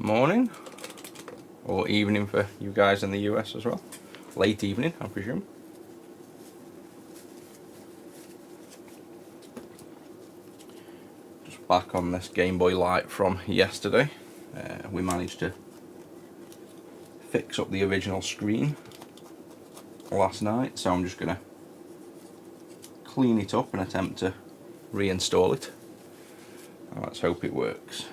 morning, or evening for you guys in the US as well. Late evening, I presume. Just back on this Game Boy Light from yesterday. We managed to fix up the original screen last night, so I'm just going to clean it up and attempt to reinstall it. Let's hope it works.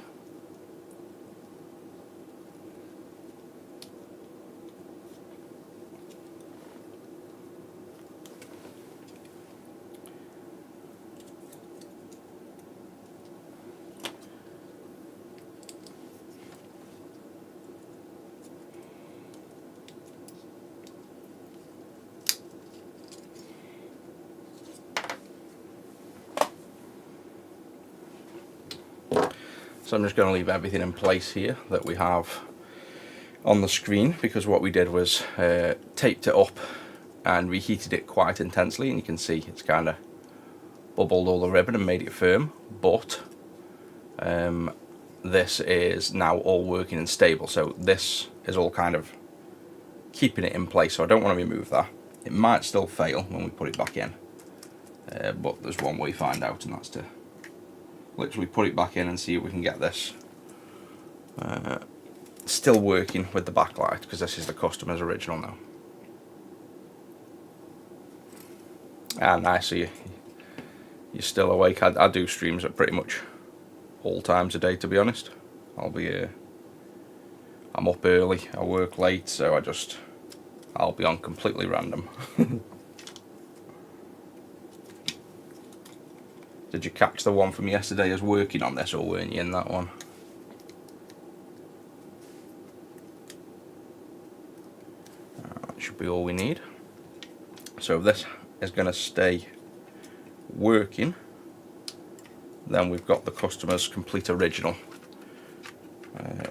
So I'm just going to leave everything in place here that we have on the screen, because what we did was taped it up and reheated it quite intensely, and you can see it's kind of bubbled all the ribbon and made it firm, but this is now all working and stable, so this is all kind of keeping it in place, so I don't want to remove that. It might still fail when we put it back in, but there's one way to find out, and that's to literally put it back in and see if we can get this still working with the backlight, because this is the customer's original now. Nice, so you're still awake. I do streams at pretty much all times a day, to be honest. I'm up early, I work late, so I'll be on completely random. Did you catch the one from yesterday as working on this, or weren't you in that one? That should be all we need. So if this is going to stay working, then we've got the customer's complete original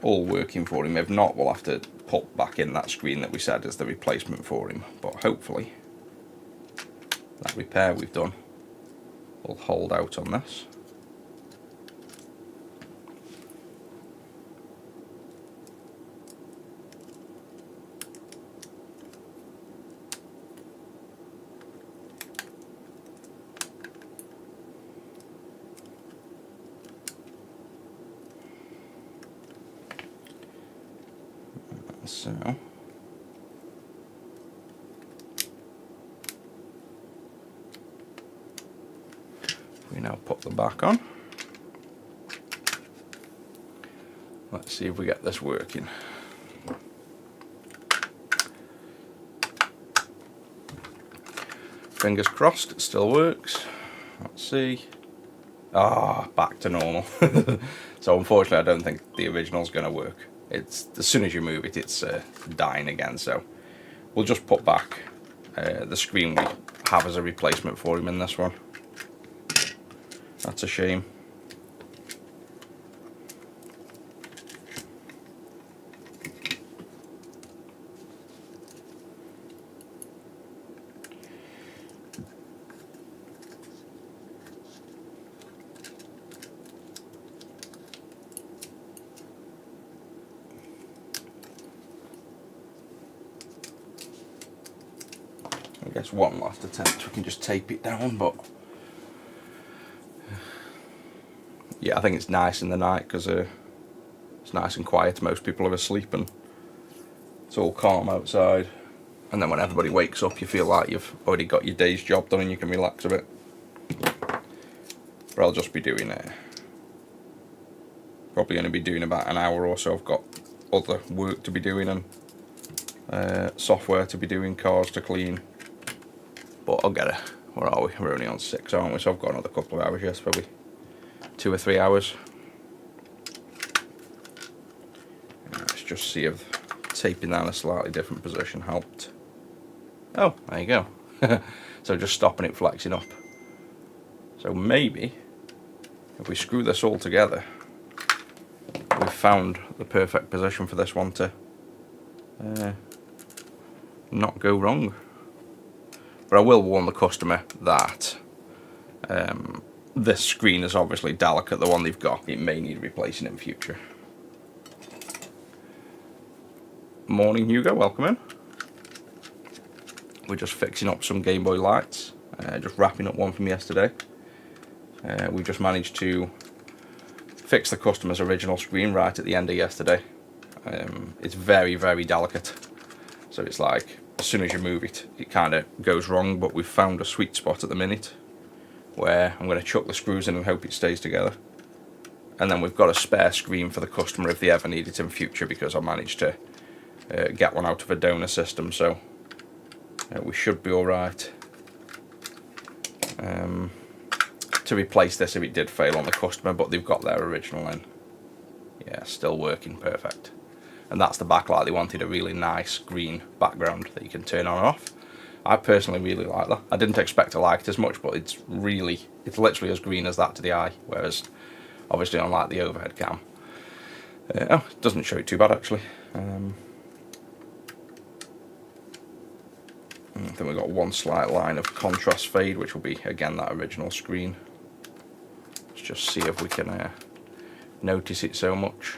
all working for him. If not, we'll have to put back in that screen that we said is the replacement for him, but hopefully that repair we've done will hold out on this. So we now put the back on. Let's see if we get this working. Fingers crossed it still works. Let's see. Back to normal. So unfortunately I don't think the original's going to work. It's as soon as you move it, it's dying again, so we'll just put back the screen we have as a replacement for him in this one. That's a shame. I guess one last attempt, we can just tape it down, but yeah, I think it's nice in the night because it's nice and quiet. Most people are asleep and it's all calm outside, and then when everybody wakes up you feel like you've already got your day's job done and you can relax a bit. But I'll just be doing it. Probably going to be doing about an hour or so. I've got other work to be doing and software to be doing, cars to clean. But I'll get it. Where are we? We're only on 6, aren't we? So I've got another couple of hours, yes, probably 2 or 3 hours. Let's just see if taping down a slightly different position helped. Oh, there you go. So just stopping it flexing up. So maybe if we screw this all together, we've found the perfect position for this one to not go wrong. But I will warn the customer that this screen is obviously delicate, the one they've got. It may need replacing in future. Morning Hugo, welcome in. We're just fixing up some Game Boy lights, just wrapping up one from yesterday. We just managed to fix the customer's original screen right at the end of yesterday. It's very, very delicate, so it's like as soon as you move it, it kind of goes wrong, but we've found a sweet spot at the minute where I'm going to chuck the screws in and hope it stays together. And then we've got a spare screen for the customer if they ever need it in future, because I managed to get one out of a donor system, so we should be alright to replace this if it did fail on the customer, but they've got their original in. Yeah, still working perfect. And that's the backlight. They wanted a really nice green background that you can turn on and off. I personally really like that. I didn't expect to like it as much, but it's literally as green as that to the eye, whereas obviously unlike the overhead cam. Oh, it doesn't show it too bad actually. I think we've got one slight line of contrast fade, which will be again that original screen. Let's just see if we can notice it so much.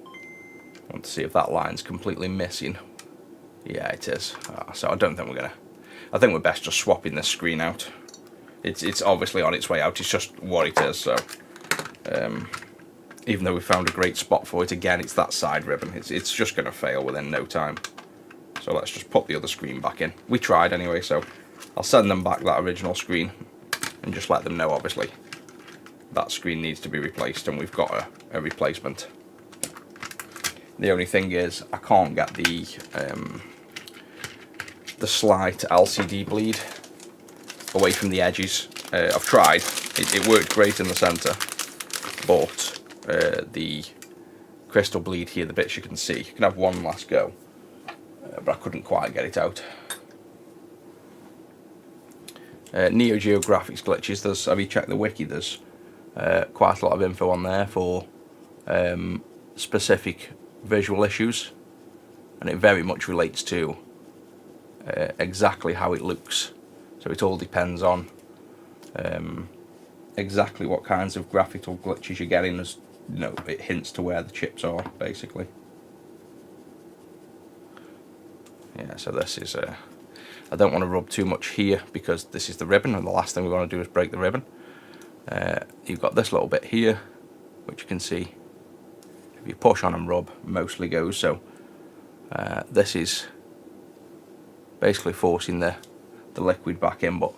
I want to see if that line's completely missing. Yeah, it is. So I don't think we're gonna. I think we're best just swapping this screen out. It's obviously on its way out. It's just what it is. So even though we found a great spot for it, again, it's that side ribbon. It's just gonna fail within no time. So let's just put the other screen back in. We tried anyway, so I'll send them back that original screen and just let them know, obviously, that screen needs to be replaced and we've got a replacement. The only thing is I can't get the slight LCD bleed away from the edges. I've tried, it worked great in the centre, but the crystal bleed here, the bits you can see, you can have one last go. But I couldn't quite get it out. Neo Geo graphics glitches. Have you checked the wiki? There's quite a lot of info on there for specific visual issues, and it very much relates to exactly how it looks. So it all depends on exactly what kinds of graphical glitches you're getting. As you know, it hints to where the chips are, basically. Yeah, so this is, I don't want to rub too much here because this is the ribbon, and the last thing we want to do is break the ribbon. You've got this little bit here, which you can see, if you push on and rub, mostly goes. So this is basically forcing the liquid back in, but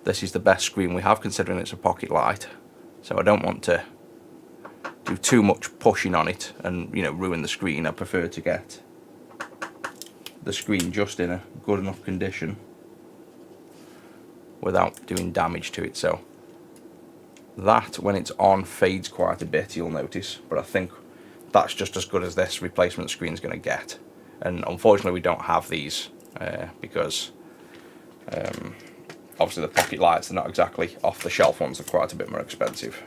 this is the best screen we have considering it's a pocket light. So I don't want to do too much pushing on it and, you know, ruin the screen. I prefer to get the screen just in a good enough condition without doing damage to it. So that, when it's on, fades quite a bit, you'll notice, but I think that's just as good as this replacement screen's going to get. And unfortunately we don't have these because obviously the pocket lights are not exactly off the shelf ones, are quite a bit more expensive.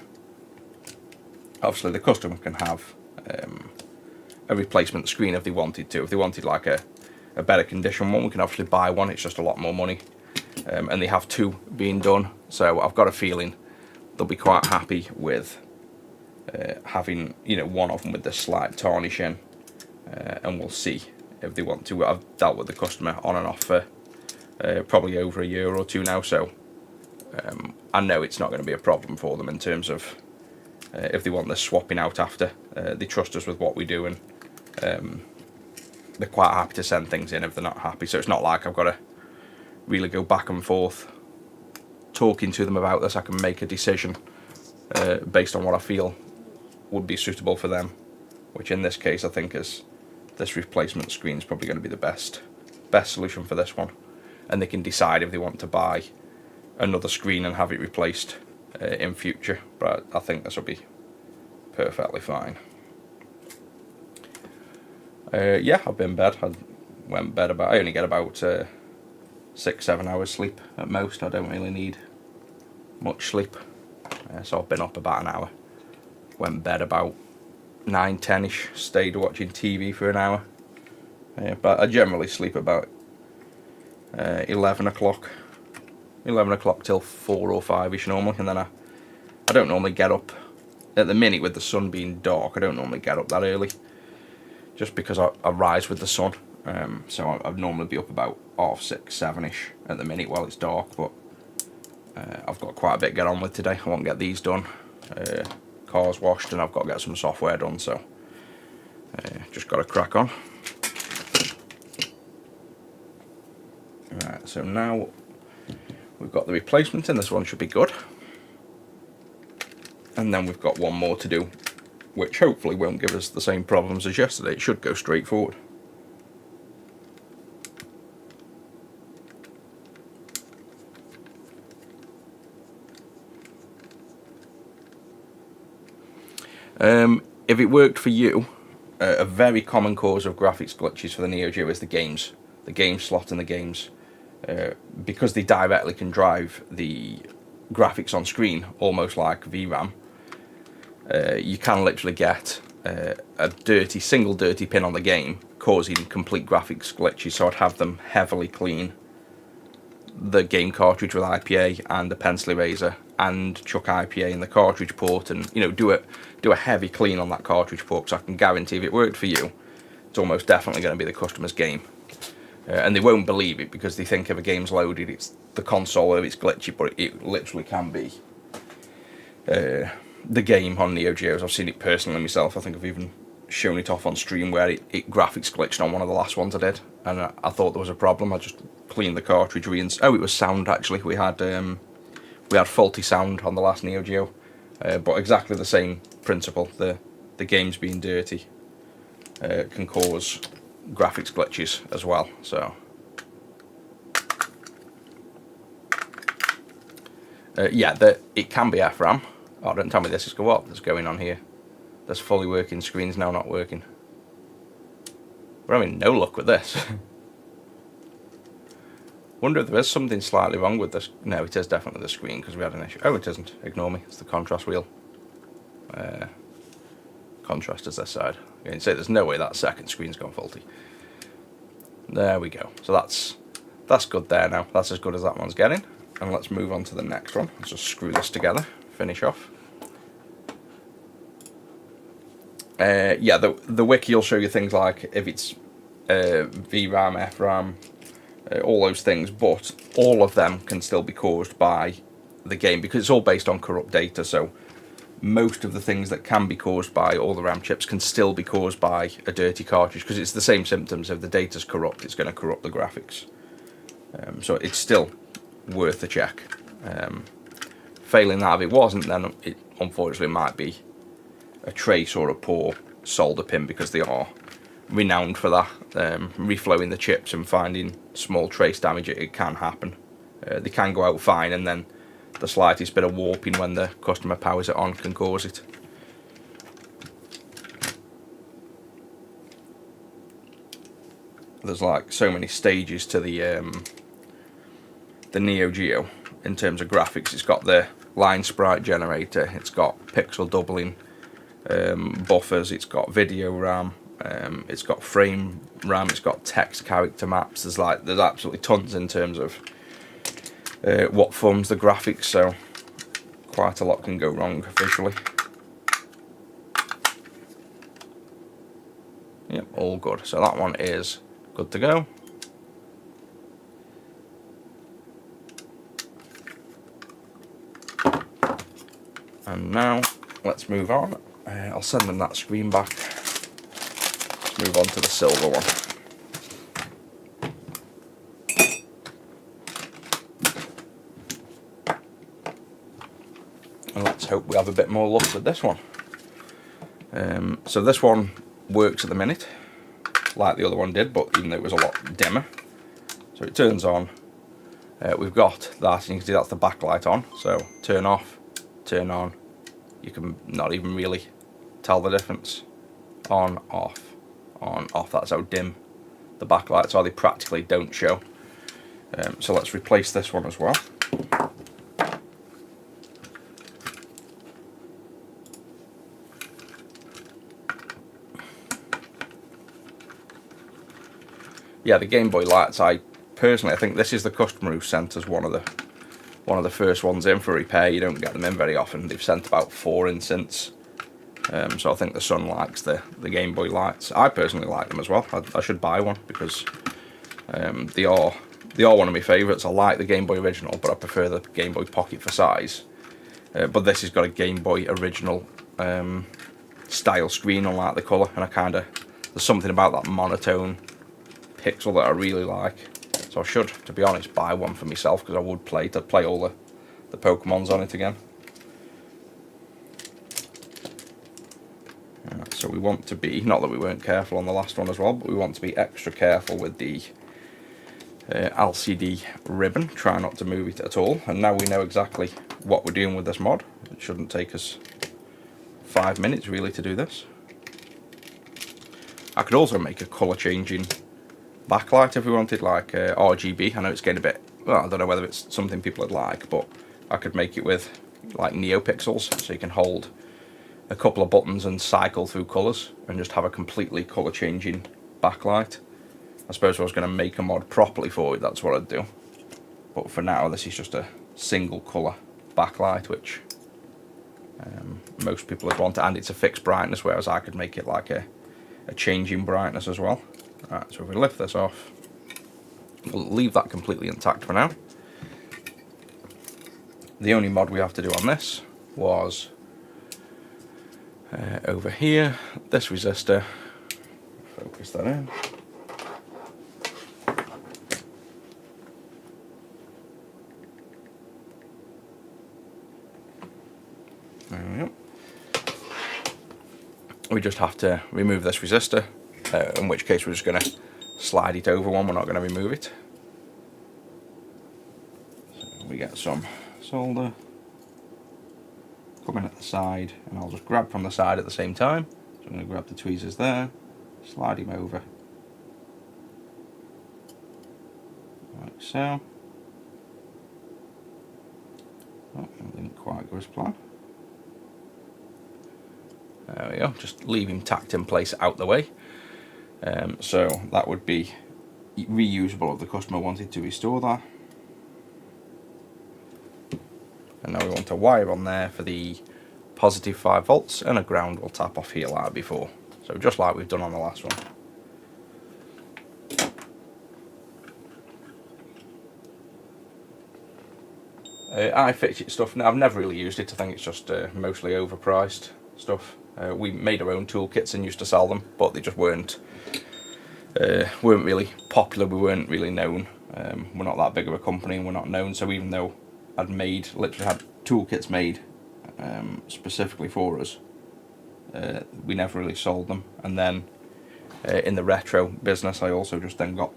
Obviously the customer can have a replacement screen if they wanted to. If they wanted like a better condition one, we can obviously buy one. It's just a lot more money, and they have two being done, so I've got a feeling they'll be quite happy with having, you know, one of them with this slight tarnish in, and we'll see if they want to. I've dealt with the customer on and off for probably over a year or two now, so I know it's not going to be a problem for them in terms of if they want this swapping out after. They trust us with what we do, and they're quite happy to send things in if they're not happy. So it's not like I've got to really go back and forth talking to them about this. I can make a decision based on what I feel would be suitable for them, which in this case I think is this replacement screen is probably going to be the best solution for this one, and they can decide if they want to buy another screen and have it replaced in future, but I think this will be perfectly fine. Yeah, I've been in bed. I only get about 6-7 hours sleep at most. I don't really need much sleep, so I've been up about an hour. Went in bed about 9-10ish, stayed watching TV for an hour, but I generally sleep about 11 o'clock till 4 or 5ish normally, and then I don't normally get up. At the minute, with the sun being dark, I don't normally get up that early. just because I rise with the sun. So I'd normally be up about 6:30, 7ish at the minute while it's dark, but I've got quite a bit to get on with today. I want to get these done, cars washed, and I've got to get some software done, so just got to crack on. Right, so now we've got the replacement in. This one should be good. And then we've got one more to do, which hopefully won't give us the same problems as yesterday. It should go straight forward. If it worked for you, a very common cause of graphics glitches for the Neo Geo is the games slot in the games. Because they directly can drive the graphics on screen, almost like VRAM, you can literally get a single dirty pin on the game causing complete graphics glitches. So I'd have them heavily clean the game cartridge with IPA and a pencil eraser, and chuck IPA in the cartridge port, and do a heavy clean on that cartridge port, because I can guarantee if it worked for you, it's almost definitely going to be the customer's game. And they won't believe it because they think if a game's loaded, it's the console or it's glitchy, but it literally can be the game on Neo Geos. I've seen it personally myself. I think I've even shown it off on stream where it graphics glitched on one of the last ones I did, and I thought there was a problem. I just cleaned the cartridge, oh, it was sound actually. We had faulty sound on the last Neo Geo, but exactly the same principle. The games being dirty can cause graphics glitches as well. So yeah, it can be FRAM. Oh, don't tell me this is what's going on here. There's fully working screens now not working. We're having no luck with this. Wonder if there is something slightly wrong with this. No, it is definitely the screen because we had an issue. Oh, it isn't. Ignore me. It's the contrast wheel. Contrast is this side. You can say there's no way that second screen's gone faulty. There we go. So that's good there now. That's as good as that one's getting. And let's move on to the next one. Let's just screw this together. Finish off. Yeah, the wiki will show you things like if it's VRAM, FRAM, all those things, but all of them can still be caused by the game because it's all based on corrupt data. So most of the things that can be caused by all the RAM chips can still be caused by a dirty cartridge because it's the same symptoms. If the data's corrupt, it's going to corrupt the graphics. So it's still worth a check. Failing that, if it wasn't, then it unfortunately might be a trace or a poor solder pin because they are renowned for that, reflowing the chips and finding small trace damage. It can happen. They can go out fine, and then the slightest bit of warping when the customer powers it on can cause it. There's like so many stages to the Neo Geo in terms of graphics. It's got the line sprite generator, it's got pixel doubling buffers, it's got video RAM, it's got frame RAM, it's got text character maps. There's absolutely tons in terms of what forms the graphics, so quite a lot can go wrong visually. Yep, all good. So that one is good to go. And now let's move on. I'll send them that screen back. Let's move on to the silver one. And let's hope we have a bit more luck with this one. So this one works at the minute, like the other one did, but even though it was a lot dimmer. So it turns on. We've got that, and you can see that's the backlight on. So turn off, turn on. You can not even really tell the difference. On, off, on, off. That's how dim the backlights are. They practically don't show. So let's replace this one as well. Yeah, the Game Boy lights, I think this is the customer who sent us one of the first ones in for repair. You don't get them in very often. They've sent about 4 in since. So I think the son likes the Game Boy lights. I personally like them as well. I should buy one because they are one of my favourites. I like the Game Boy original, but I prefer the Game Boy Pocket for size. But this has got a Game Boy original style screen, unlike the colour, and there's something about that monotone pixel that I really like. So I should, to be honest, buy one for myself, because I would play all the Pokemons on it again. So we want to be, not that we weren't careful on the last one as well, but we want to be extra careful with the LCD ribbon. Try not to move it at all. And now we know exactly what we're doing with this mod. It shouldn't take us 5 minutes really to do this. I could also make a colour changing backlight if we wanted, like RGB. I know it's getting a bit, well, I don't know whether it's something people would like, but I could make it with like neopixels, so you can hold a couple of buttons and cycle through colours and just have a completely colour changing backlight. I suppose if I was going to make a mod properly for it, that's what I'd do. But for now, this is just a single colour backlight, which most people would want, and it's a fixed brightness, whereas I could make it like a changing brightness as well. Right, so if we lift this off, we'll leave that completely intact for now. The only mod we have to do on this was over here, this resistor. Focus that in. There we go. We just have to remove this resistor, in which case we're just going to slide it over one, we're not going to remove it. So we get some solder coming at the side, and I'll just grab from the side at the same time. So I'm going to grab the tweezers there, slide him over, like so. Oh, that didn't quite go as planned. There we go, just leave him tacked in place out the way. So that would be reusable if the customer wanted to restore that. And now we want a wire on there for the positive 5 volts, and a ground will tap off here like before. So just like we've done on the last one. iFixit stuff, now I've never really used it. I think it's just mostly overpriced stuff. We made our own toolkits and used to sell them, but they just weren't really popular. We weren't really known. We're not that big of a company, and we're not known. So even though I'd literally had toolkits made specifically for us, we never really sold them. And then in the retro business, I also just then got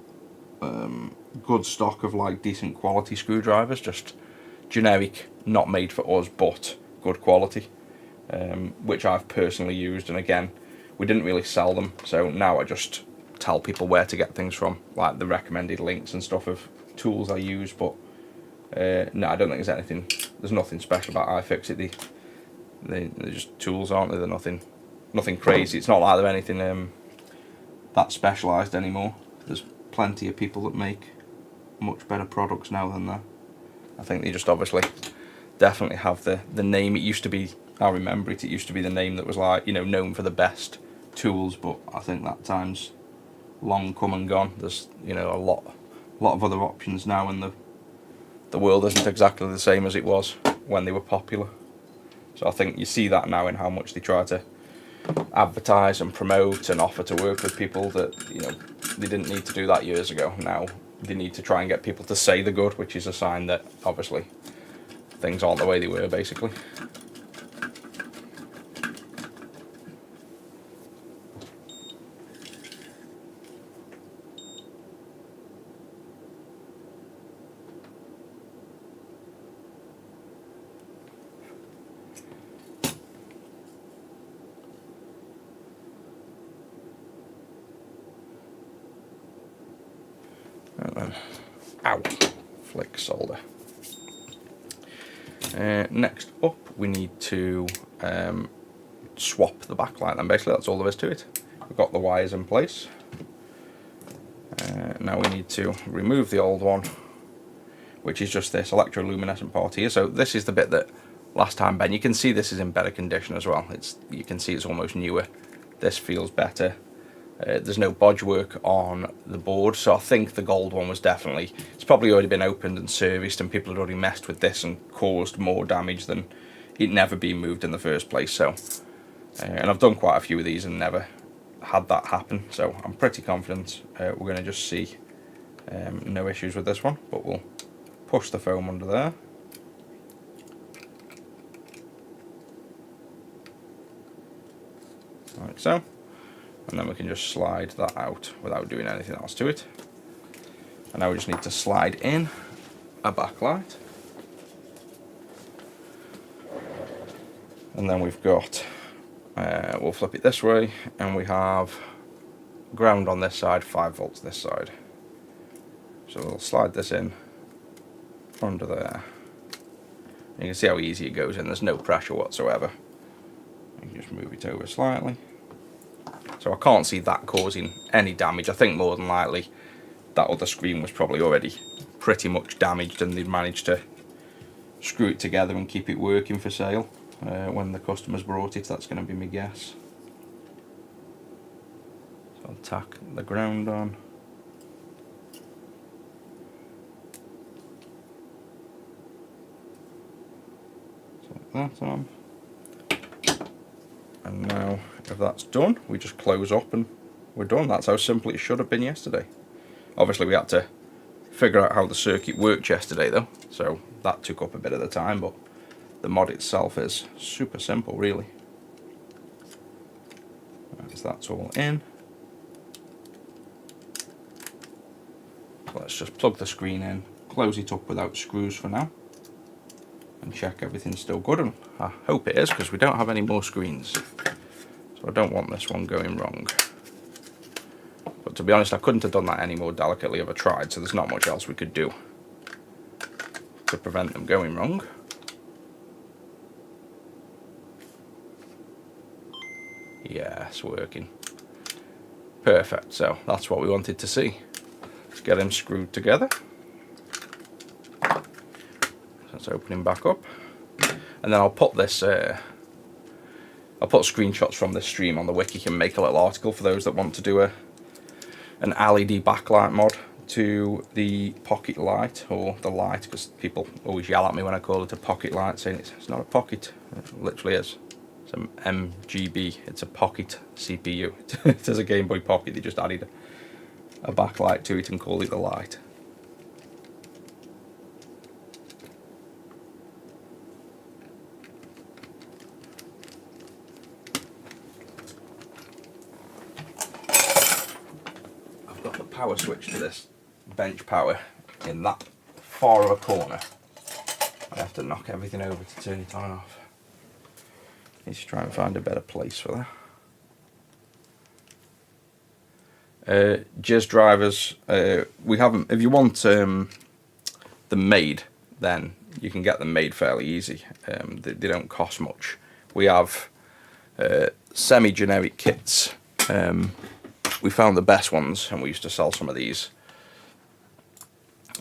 good stock of like decent quality screwdrivers, just generic, not made for us, but good quality. Which I've personally used, and again, we didn't really sell them, so now I just tell people where to get things from, like the recommended links and stuff of tools I use. But no, I don't think there's nothing special about iFixit. They're just tools, aren't they? They're nothing crazy. It's not like they're anything that specialised anymore. There's plenty of people that make much better products now than that. I think they just obviously definitely have the name. It used to be, I remember it used to be the name that was like, you know, known for the best tools, but I think that time's long come and gone. There's, you know, a lot of other options now, and the world isn't exactly the same as it was when they were popular. So I think you see that now in how much they try to advertise and promote and offer to work with people that, you know, they didn't need to do that years ago. Now they need to try and get people to say they're good, which is a sign that obviously things aren't the way they were, basically. Ow, flick solder. Next up, we need to swap the backlight, and basically that's all there is to it. We've got the wires in place. Now we need to remove the old one, which is just this electroluminescent part here. So this is the bit that last time Ben. You can see this is in better condition as well. You can see it's almost newer. This feels better. There's no bodge work on the board, so I think the gold one was definitely, it's probably already been opened and serviced and people had already messed with this and caused more damage than it never being moved in the first place. So and I've done quite a few of these and never had that happen, so I'm pretty confident we're going to just see no issues with this one. But we'll push the foam under there. Like so. And then we can just slide that out without doing anything else to it. And now we just need to slide in a backlight. And then we've got, we'll flip it this way, and we have ground on this side, 5 volts this side. So we'll slide this in under there. You can see how easy it goes in, there's no pressure whatsoever. You can just move it over slightly. So I can't see that causing any damage. I think more than likely that other screen was probably already pretty much damaged and they'd managed to screw it together and keep it working for sale when the customers brought it. That's going to be my guess. So I'll tack the ground on. That on. And now if that's done, we just close up and we're done. That's how simple it should have been yesterday. Obviously we had to figure out how the circuit worked yesterday though, so that took up a bit of the time, but the mod itself is super simple really. As that's all in, let's just plug the screen in, close it up without screws for now, and check everything's still good, and I hope it is because we don't have any more screens, so I don't want this one going wrong. But to be honest, I couldn't have done that any more delicately if I tried, so there's not much else we could do to prevent them going wrong. Yeah, it's working. Perfect, so that's what we wanted to see. Let's get them screwed together. Let's open him back up, and then I'll put this. I'll put screenshots from this stream on the wiki and make a little article for those that want to do an LED backlight mod to the pocket light, or the light, because people always yell at me when I call it a pocket light, saying it's not a pocket. It literally is. It's an MGB. It's a pocket CPU. It is a Game Boy Pocket. They just added a backlight to it and called it the light. Power switch to this bench power in that far of a corner. I have to knock everything over to turn it on and off. Need to try and find a better place for that. Jizz drivers, we haven't. If you want them made, then you can get them made fairly easy. They don't cost much. We have semi-generic kits. We found the best ones, and we used to sell some of these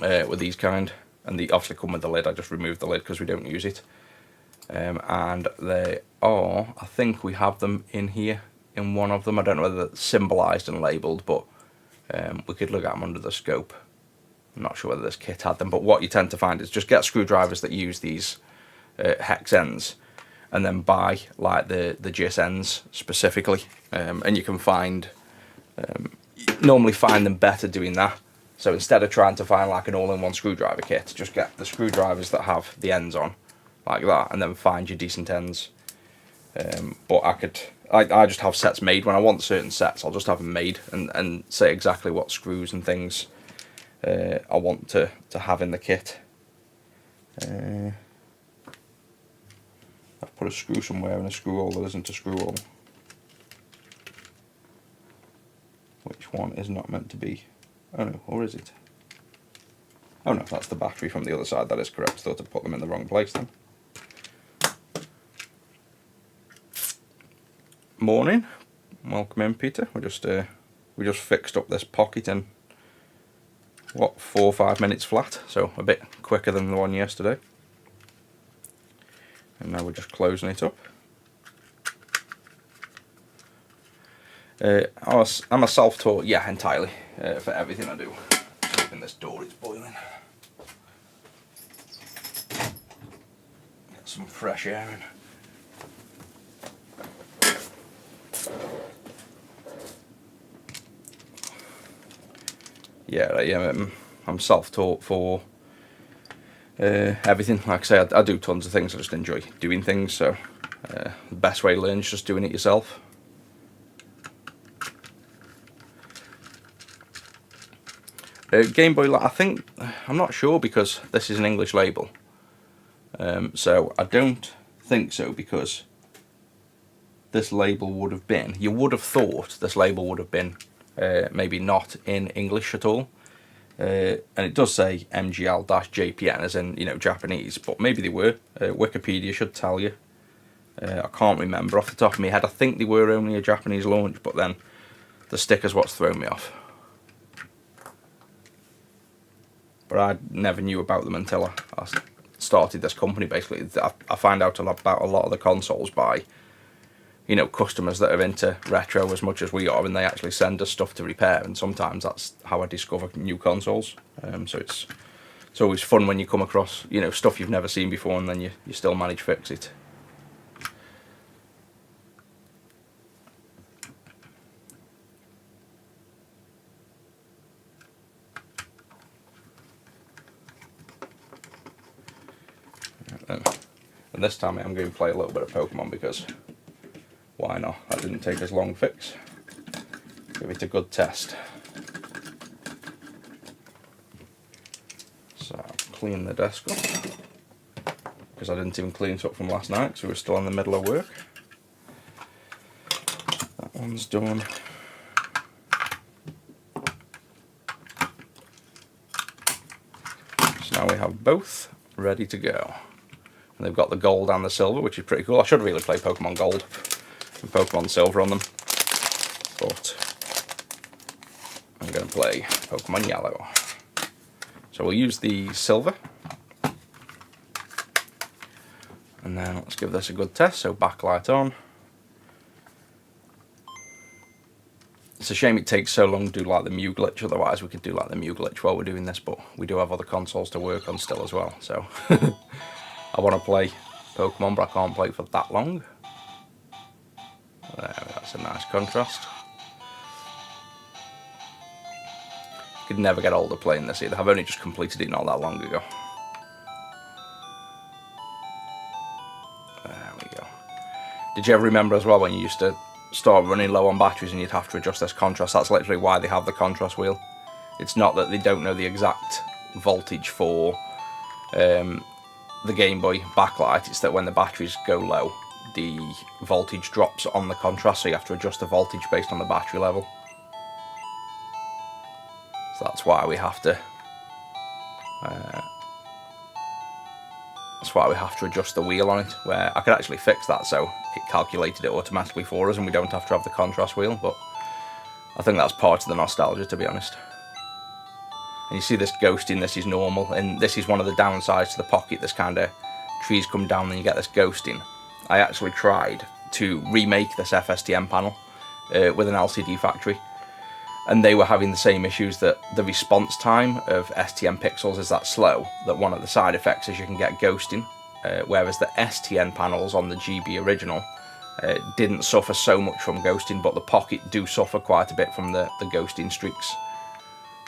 with these kind, and they obviously come with the lid. I just removed the lid because we don't use it, and they are, I think we have them in here in one of them. I don't know whether they're symbolised and labelled, but we could look at them under the scope. I'm not sure whether this kit had them, but what you tend to find is just get screwdrivers that use these hex ends, and then buy like the GIS ends specifically, and you can find normally find them better doing that. So instead of trying to find like an all-in-one screwdriver kit, just get the screwdrivers that have the ends on like that, and then find your decent ends. But I just have sets made. When I want certain sets, I'll just have them made and say exactly what screws and things I want to have in the kit. I've put a screw somewhere and a screw hole that isn't a screw hole. Which one is not meant to be? Oh no, or is it? Oh no, that's the battery from the other side. That is correct. Thought I put them in the wrong place then. Morning. Welcome in, Peter. We just fixed up this pocket in what, 4 or 5 minutes flat, so a bit quicker than the one yesterday. And now we're just closing it up. I'm a self-taught, yeah, entirely, for everything I do. Open this door, it's boiling. Get some fresh air in. Yeah, I'm self-taught for everything. Like I say, I do tons of things. I just enjoy doing things. So the best way to learn is just doing it yourself. Game Boy, I think, I'm not sure because this is an English label. So I don't think so, because this label would have been, you would have thought this label would have been maybe not in English at all. And it does say MGL-JPN, as in, you know, Japanese, but maybe they were. Wikipedia should tell you. I can't remember off the top of my head. I think they were only a Japanese launch, but then the sticker's what's thrown me off. But I never knew about them until I started this company, basically. I find out about a lot of the consoles by, you know, customers that are into retro as much as we are, and they actually send us stuff to repair, and sometimes that's how I discover new consoles. So it's always fun when you come across, you know, stuff you've never seen before, and then you still manage to fix it. And this time I'm going to play a little bit of Pokemon, because why not? That didn't take as long to fix. Give it a good test. So clean the desk up, because I didn't even clean it up from last night, so we're still in the middle of work. That one's done. So now we have both ready to go. And they've got the gold and the silver, which is pretty cool. I should really play Pokemon Gold and Pokemon Silver on them, but I'm going to play Pokemon Yellow. So we'll use the silver, and then let's give this a good test. So backlight on. It's a shame it takes so long to do like the Mew glitch, otherwise we could do like the Mew glitch while we're doing this, but we do have other consoles to work on still as well, so I want to play Pokemon, but I can't play it for that long. There, that's a nice contrast. Could never get older playing this either. I've only just completed it not that long ago. There we go. Did you ever remember as well when you used to start running low on batteries and you'd have to adjust this contrast? That's literally why they have the contrast wheel. It's not that they don't know the exact voltage for the Game Boy backlight, it's that when the batteries go low, the voltage drops on the contrast, so you have to adjust the voltage based on the battery level. So that's why we have to adjust the wheel on it, where I could actually fix that so it calculated it automatically for us and we don't have to have the contrast wheel, but I think that's part of the nostalgia, to be honest. And you see this ghosting, this is normal, and this is one of the downsides to the Pocket. This kind of trees come down and you get this ghosting. I actually tried to remake this FSTM panel with an LCD factory, and they were having the same issues, that the response time of STM pixels is that slow that one of the side effects is you can get ghosting, whereas the STN panels on the GB original didn't suffer so much from ghosting, but the Pocket do suffer quite a bit from the ghosting streaks.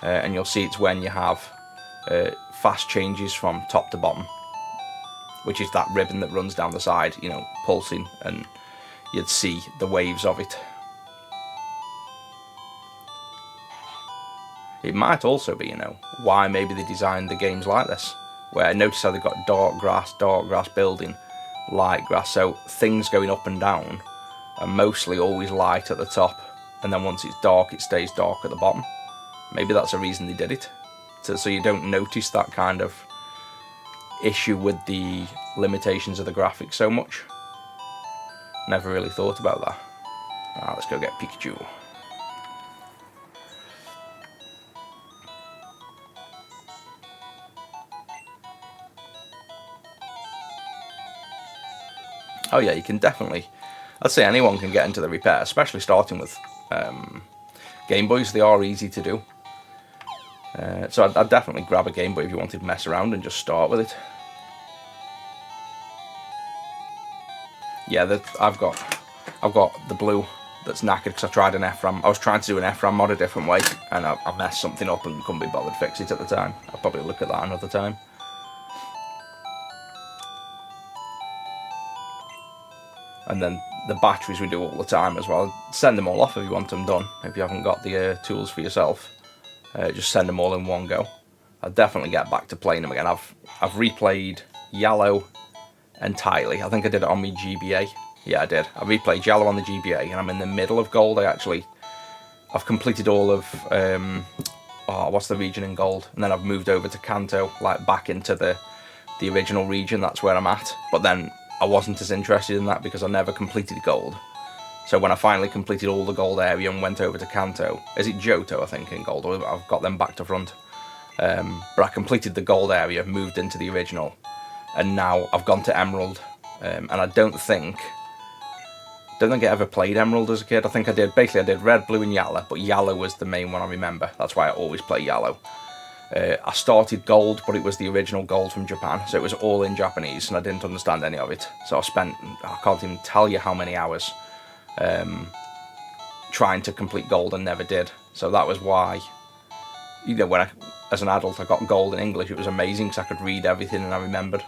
And you'll see it's when you have fast changes from top to bottom, which is that ribbon that runs down the side, you know, pulsing, and you'd see the waves of it. It might also be, you know, why maybe they designed the games like this, where notice how they've got dark grass building, light grass, so things going up and down are mostly always light at the top, and then once it's dark it stays dark at the bottom. Maybe that's a reason they did it, so you don't notice that kind of issue with the limitations of the graphics so much. Never really thought about that. Let's go get Pikachu. Oh yeah, you can definitely. I'd say anyone can get into the repair, especially starting with Game Boys. They are easy to do. So I'd definitely grab a Game Boy if you wanted to mess around and just start with it. Yeah, I've got the blue that's knackered because I tried an FRAM. I was trying to do an FRAM mod a different way, and I messed something up and couldn't be bothered to fix it at the time. I'll probably look at that another time. And then the batteries we do all the time as well. Send them all off if you want them done. If you haven't got the tools for yourself, just send them all in one go. I'll definitely get back to playing them again. I've replayed Yellow entirely. I think I did it on my GBA. Yeah, I did. I replayed Yellow on the GBA, and I'm in the middle of Gold. I've completed all of what's the region in Gold, and then I've moved over to Kanto, like back into the original region. That's where I'm at. But then I wasn't as interested in that because I never completed Gold. So when I finally completed all the Gold area and went over to Kanto, is it Johto, I think, in Gold? Or I've got them back to front. But I completed the Gold area, moved into the original, and now I've gone to Emerald. And I don't think I ever played Emerald as a kid. I think I did Red, Blue and Yellow, but Yellow was the main one I remember. That's why I always play Yellow. I started Gold, but it was the original Gold from Japan, so it was all in Japanese, and I didn't understand any of it. So I can't even tell you how many hours trying to complete Gold and never did. So that was why, when as an adult I got Gold in English, it was amazing because I could read everything and I remembered.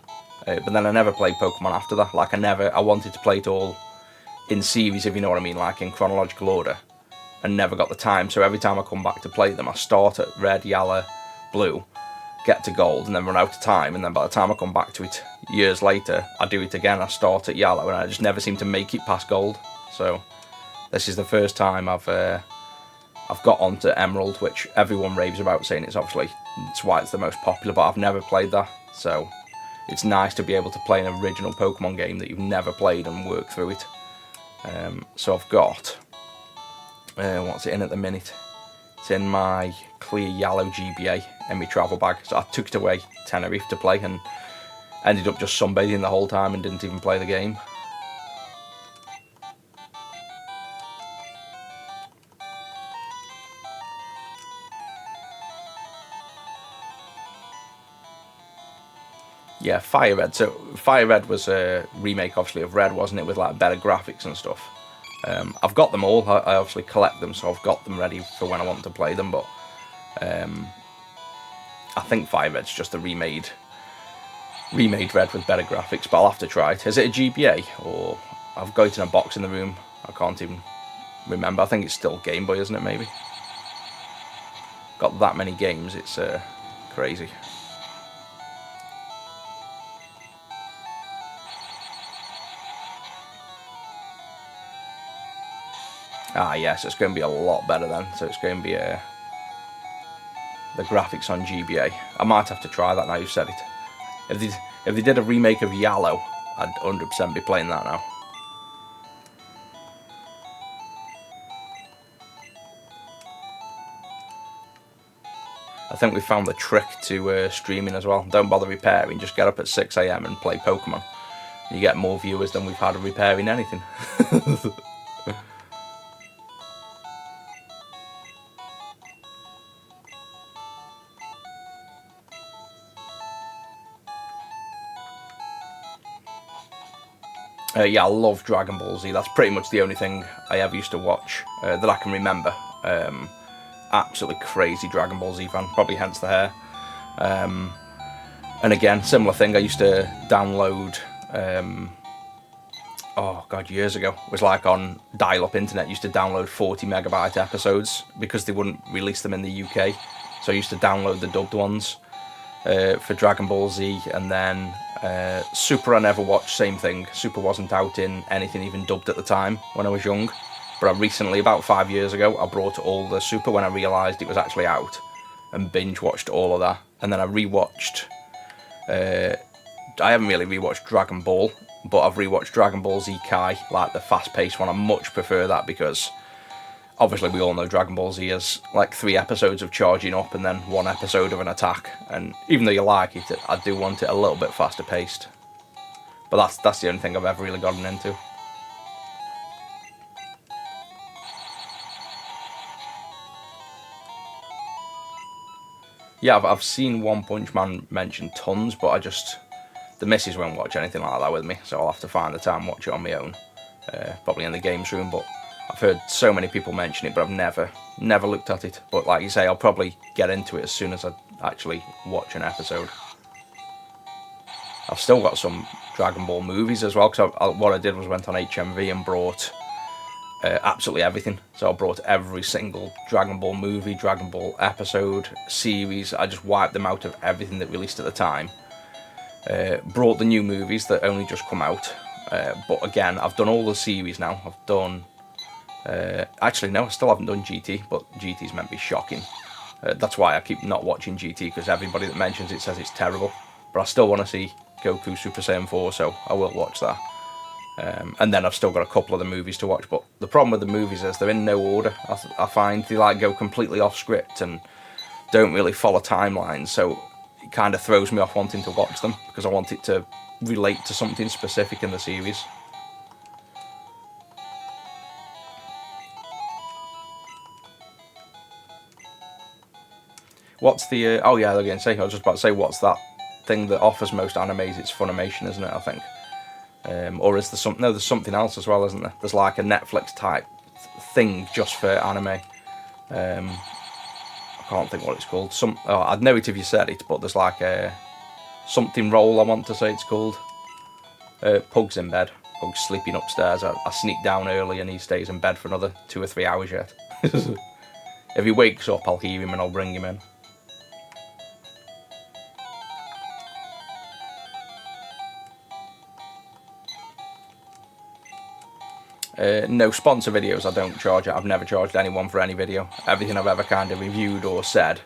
But then I never played Pokemon after that. Like I wanted to play it all in series, if you know what I mean, like in chronological order, and never got the time. So every time I come back to play them, I start at Red, Yellow, Blue, get to Gold, and then run out of time. And then by the time I come back to it years later, I do it again. I start at Yellow, and I just never seem to make it past Gold. So this is the first time I've got onto Emerald, which everyone raves about, saying it's why it's the most popular. But I've never played that, so it's nice to be able to play an original Pokemon game that you've never played and work through it. So I've got what's it in at the minute? It's in my clear yellow GBA in my travel bag. So I took it away Tenerife to play and ended up just sunbathing the whole time and didn't even play the game. Yeah, Fire Red. So Fire Red was a remake, obviously, of Red, wasn't it, with like better graphics and stuff. I've got them all. I obviously collect them, so I've got them ready for when I want to play them. But I think Fire Red's just a remade Red with better graphics. But I'll have to try it. Is it a GBA or I've got it in a box in the room? I can't even remember. I think it's still Game Boy, isn't it? Maybe. Got that many games. It's crazy. Ah yes, it's going to be a lot better then. So it's going to be the graphics on GBA. I might have to try that now you've said it. If they did a remake of Yellow, I'd 100% be playing that now. I think we found the trick to streaming as well. Don't bother repairing, just get up at 6 AM and play Pokemon. You get more viewers than we've had repairing anything. Yeah, I love Dragon Ball Z. That's pretty much the only thing I ever used to watch that I can remember. Absolutely crazy Dragon Ball Z fan, probably hence the hair. And again, similar thing, I used to download, oh god, years ago, it was like on dial-up internet, used to download 40 megabyte episodes because they wouldn't release them in the UK. So I used to download the dubbed ones for Dragon Ball Z, and then Super I never watched, same thing. Super wasn't out in anything even dubbed at the time when I was young. But I recently, about 5 years ago, I brought all the Super when I realised it was actually out and binge watched all of that. And then I rewatched, I haven't really rewatched Dragon Ball, but I've rewatched Dragon Ball Z Kai, like the fast paced one. I much prefer that because obviously we all know Dragon Ball Z is like 3 episodes of charging up and then 1 episode of an attack. And even though you like it, I do want it a little bit faster paced. But that's the only thing I've ever really gotten into. Yeah, I've seen One Punch Man mentioned tons, but the missus won't watch anything like that with me, so I'll have to find the time and watch it on my own, probably in the games room. But I've heard so many people mention it, but I've never looked at it. But like you say, I'll probably get into it as soon as I actually watch an episode. I've still got some Dragon Ball movies as well, because what I did was went on HMV and brought absolutely everything. So I brought every single Dragon Ball movie, Dragon Ball episode, series. I just wiped them out of everything that released at the time. Brought the new movies that only just come out. But again, I've done all the series now. I've done... actually, no, I still haven't done GT, but GT's meant to be shocking. That's why I keep not watching GT, because everybody that mentions it says it's terrible. But I still want to see Goku Super Saiyan 4, so I will watch that. And then I've still got a couple of the movies to watch, but the problem with the movies is they're in no order. I find they like go completely off script and don't really follow timelines, so it kind of throws me off wanting to watch them, because I want it to relate to something specific in the series. What's the... oh yeah, again, I was just about to say, what's that thing that offers most animes? It's Funimation, isn't it, I think? Or is there something? No, there's something else as well, isn't there? There's like a Netflix type thing just for anime. I can't think what it's called. I'd know it if you said it, but there's like a something roll, I want to say it's called. Pug's in bed. Pug's sleeping upstairs. I sneak down early and he stays in bed for another 2 or 3 hours yet. If he wakes up, I'll hear him and I'll bring him in. No sponsor videos, I don't charge it. I've never charged anyone for any video. Everything I've ever kind of reviewed or said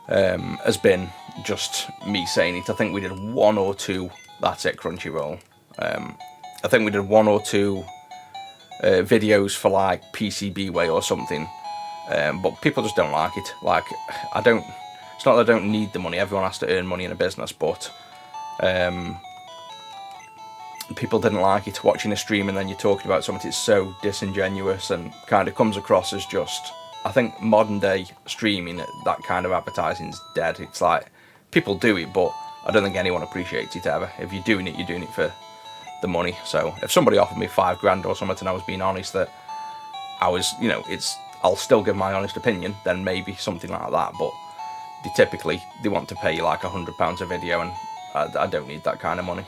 has been just me saying it. I think we did 1 or 2, that's it, Crunchyroll. I think we did 1 or 2 videos for like PCBWay or something, but people just don't like it. Like, it's not that I don't need the money, everyone has to earn money in a business, but people didn't like it watching a stream and then you're talking about something that's so disingenuous and kind of comes across as just... I think modern day streaming, that kind of advertising's dead. It's like, people do it, but I don't think anyone appreciates it ever. If you're doing it for the money. So if somebody offered me $5,000 or something and I was being honest that I was, I'll still give my honest opinion, then maybe something like that. But they want to pay you like £100 a video, and I don't need that kind of money.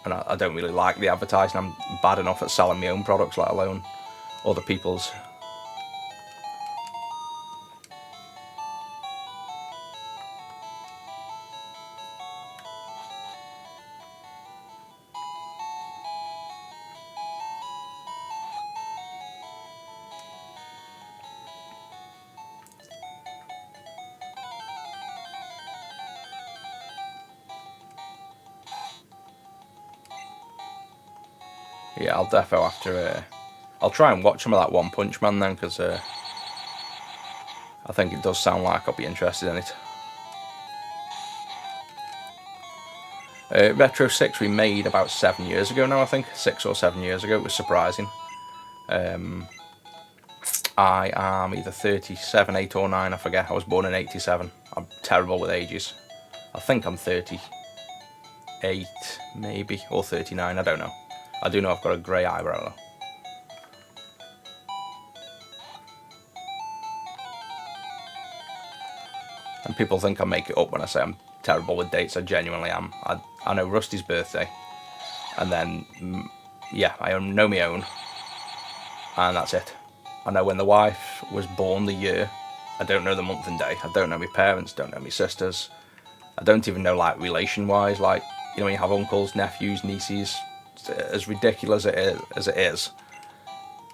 And I don't really like the advertising. I'm bad enough at selling my own products, let alone other people's. Yeah, I'll defo have to... I'll try and watch some of that One Punch Man then, because I think it does sound like I'll be interested in it. Retro 6 we made about 7 years ago now, I think. 6 or 7 years ago. It was surprising. I am either 37, 8 or 9, I forget. I was born in 87. I'm terrible with ages. I think I'm 38, maybe, or 39, I don't know. I do know I've got a grey eyebrow though. And people think I make it up when I say I'm terrible with dates. I genuinely am. I know Rusty's birthday, and then, yeah, I know my own, and that's it. I know when the wife was born, the year. I don't know the month and day. I don't know my parents, don't know my sisters. I don't even know, like, relation-wise, like, when you have uncles, nephews, nieces. As ridiculous as it is,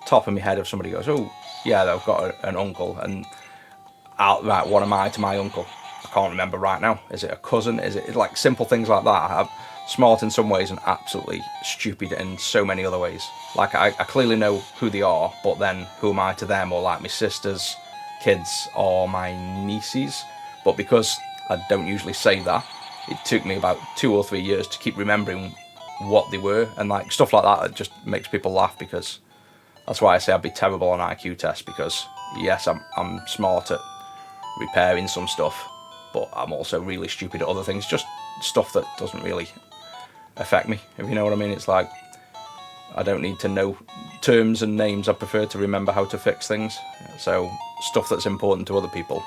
top of my head, if somebody goes, oh yeah, I've got an uncle, and right, what am I to my uncle? I can't remember right now. Is it a cousin? Is it like simple things like that? I'm smart in some ways and absolutely stupid in so many other ways. Like I clearly know who they are, but then who am I to them? Or like my sister's kids or my nieces. But because I don't usually say that, it took me about 2 or 3 years to keep remembering what they were, and like stuff like that. It just makes people laugh, because that's why I say I'd be terrible on IQ tests, because yes, I'm smart at repairing some stuff, but I'm also really stupid at other things, just stuff that doesn't really affect me, if you know what I mean. It's like, I don't need to know terms and names, I prefer to remember how to fix things. So stuff that's important to other people,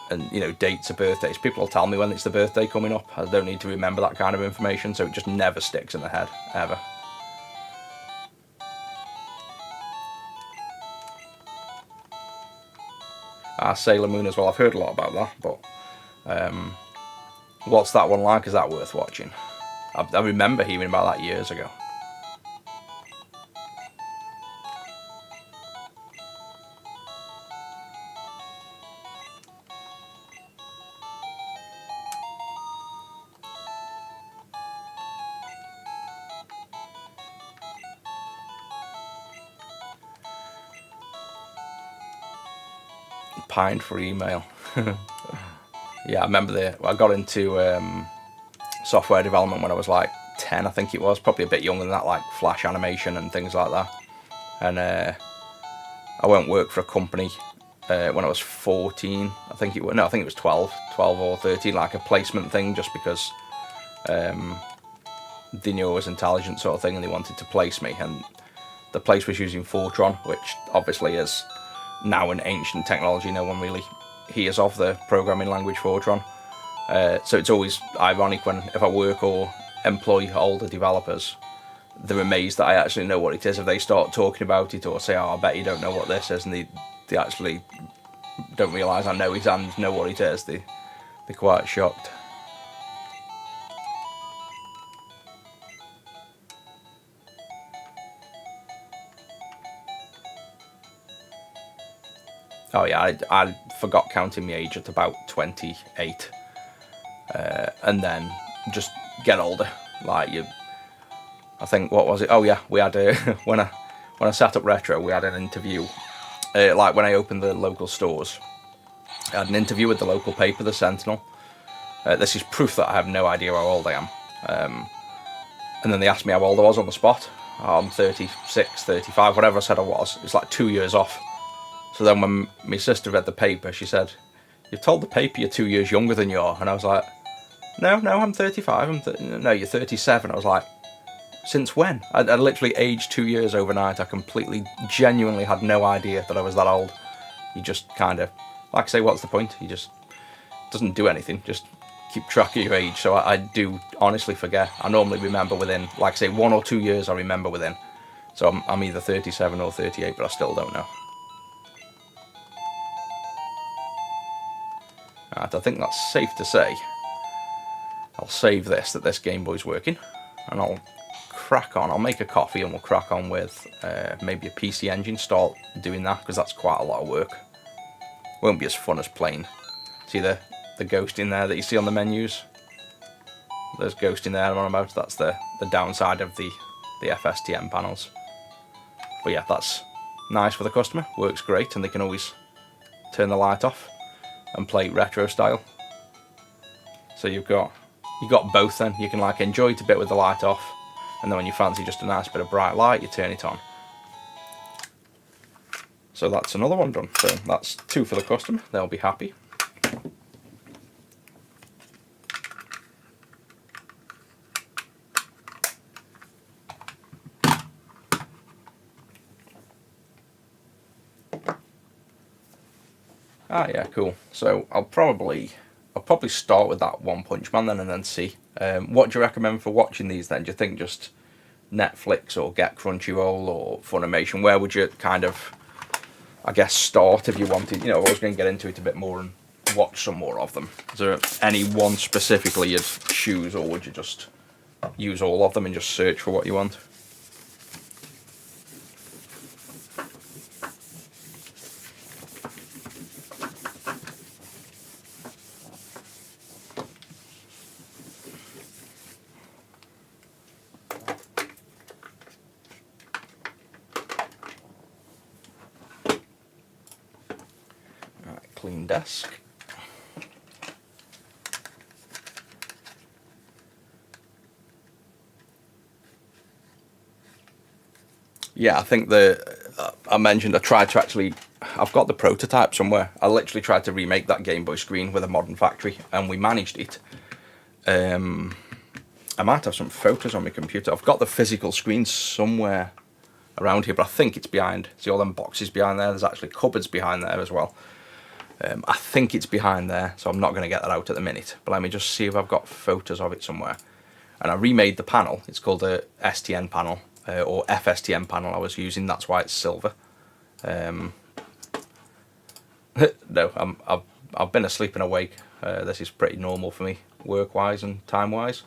and you know, dates of birthdays, people will tell me when it's the birthday coming up. I don't need to remember that kind of information, so it just never sticks in the head, ever. Sailor Moon as well, I've heard a lot about that, but what's that one like? Is that worth watching? I remember hearing about that years ago. Pined for email. Yeah, I remember I got into software development when I was like 10, I think it was, probably a bit younger than that, like Flash animation and things like that. And I went work for a company when I was 14, I think it was. No, I think it was 12 or 13, like a placement thing, just because they knew I was intelligent, sort of thing, and they wanted to place me. And the place was using Fortran, which obviously is now an ancient technology. No one really hears of the programming language Fortran. So it's always ironic when, if I work or employ older developers, they're amazed that I actually know what it is. If they start talking about it or say, oh, I bet you don't know what this is, and they actually don't realise I know it and know what it is, they're quite shocked. Oh yeah, I forgot counting my age at about 28, and then just get older. Like I think, what was it? Oh yeah, we had when I set up Retro, we had an interview. Like when I opened the local stores, I had an interview with the local paper, the Sentinel. This is proof that I have no idea how old I am. And then they asked me how old I was on the spot. Oh, I'm 36, 35, whatever I said I was. It's like 2 years off. So then when my sister read the paper, she said, "You've told the paper you're 2 years younger than you are." And I was like, no, I'm 35. No, you're 37. I was like, since when? I literally aged 2 years overnight. I completely, genuinely had no idea that I was that old. You just kind of, like I say, what's the point? You just, doesn't do anything. Just keep track of your age. So I do honestly forget. I normally remember within, like I say, 1 or 2 years I remember within. So I'm either 37 or 38, but I still don't know. Right, I think that's safe to say. I'll save this, that this Game Boy's working, and I'll crack on. I'll make a coffee and we'll crack on with maybe a PC Engine, start doing that, because that's quite a lot of work. Won't be as fun as playing. See the ghost in there that you see on the menus? There's ghost in there I'm on about. That's the downside of the FSTM panels. But yeah, that's nice for the customer, works great, and they can always turn the light off and play retro style. So you've got both then. You can like enjoy it a bit with the light off, and then when you fancy just a nice bit of bright light, you turn it on. So that's another one done. So that's 2 for the customer, they'll be happy. Ah yeah, cool. So I'll probably start with that One Punch Man then, and then see. What do you recommend for watching these then? Do you think just Netflix or get Crunchyroll or Funimation? Where would you kind of, I guess, start if you wanted, you know, I was going to get into it a bit more and watch some more of them. Is there any one specifically you'd choose, or would you just use all of them and just search for what you want? Clean desk. Yeah, I think I mentioned I tried to actually. I've got the prototype somewhere. I literally tried to remake that Game Boy screen with a modern factory, and we managed it. I might have some photos on my computer. I've got the physical screen somewhere around here, but I think it's behind. See all them boxes behind there? There's actually cupboards behind there as well. I think it's behind there, so I'm not going to get that out at the minute. But let me just see if I've got photos of it somewhere. And I remade the panel. It's called a STN panel, or FSTN panel I was using. That's why it's silver. No, I've been asleep and awake. This is pretty normal for me, work-wise and time-wise.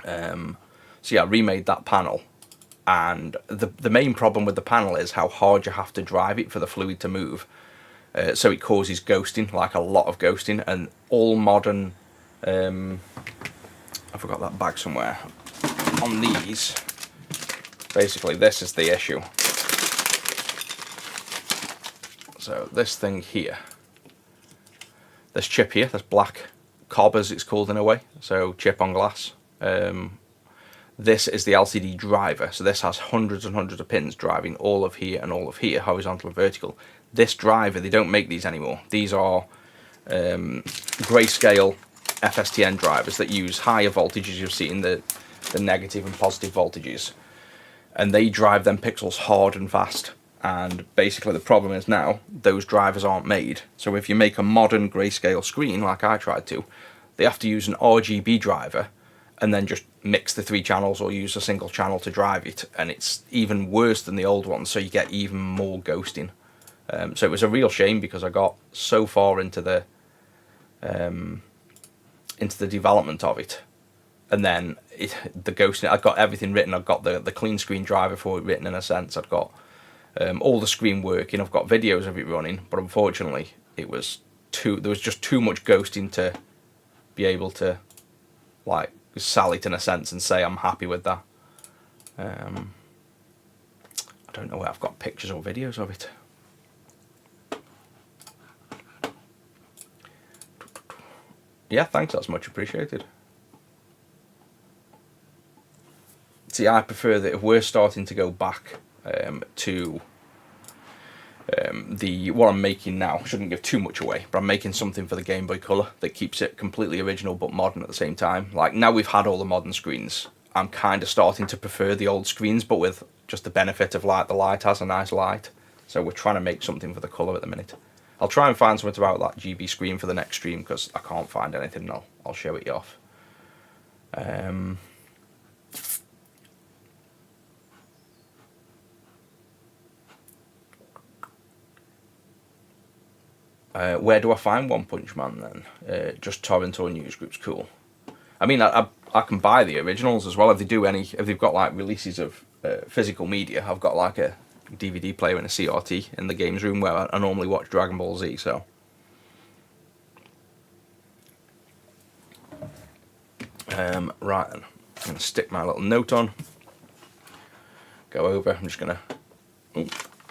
So yeah, I remade that panel. And the main problem with the panel is how hard you have to drive it for the fluid to move. So it causes ghosting, like a lot of ghosting, and all modern, I forgot that bag somewhere, on these, basically this is the issue. So this thing here, this chip here, this black cob as it's called in a way, so chip on glass, this is the LCD driver, so this has hundreds and hundreds of pins driving all of here and all of here, horizontal and vertical. This driver, they don't make these anymore. These are grayscale FSTN drivers that use higher voltages. You've seen the negative and positive voltages, and they drive them pixels hard and fast. And basically the problem is now those drivers aren't made. So if you make a modern grayscale screen like I tried to, they have to use an RGB driver and then just mix the 3 channels or use a single channel to drive it, and it's even worse than the old ones, so you get even more ghosting. So it was a real shame because I got so far into the development of it, and then the ghosting. I got everything written. I've got the clean screen driver for it written in a sense. I've got all the screen working. I've got videos of it running, but unfortunately, there was just too much ghosting to be able to like sell it in a sense and say I'm happy with that. I don't know where I've got pictures or videos of it. Yeah, thanks, that's much appreciated. See, I prefer that if we're starting to go back to what I'm making now, shouldn't give too much away, but I'm making something for the Game Boy Color that keeps it completely original but modern at the same time. Like, now we've had all the modern screens, I'm kind of starting to prefer the old screens, but with just the benefit of like the light has a nice light. So we're trying to make something for the Color at the minute. I'll try and find something about that GB screen for the next stream because I can't find anything, and I'll show it you off. Where do I find One Punch Man then? Just torrent or news groups, cool. I mean, I can buy the originals as well if they've got like releases of physical media. I've got like a DVD player and a CRT in the games room where I normally watch Dragon Ball Z, so. Right then, I'm going to stick my little note on, go over, I'm just going to, oh,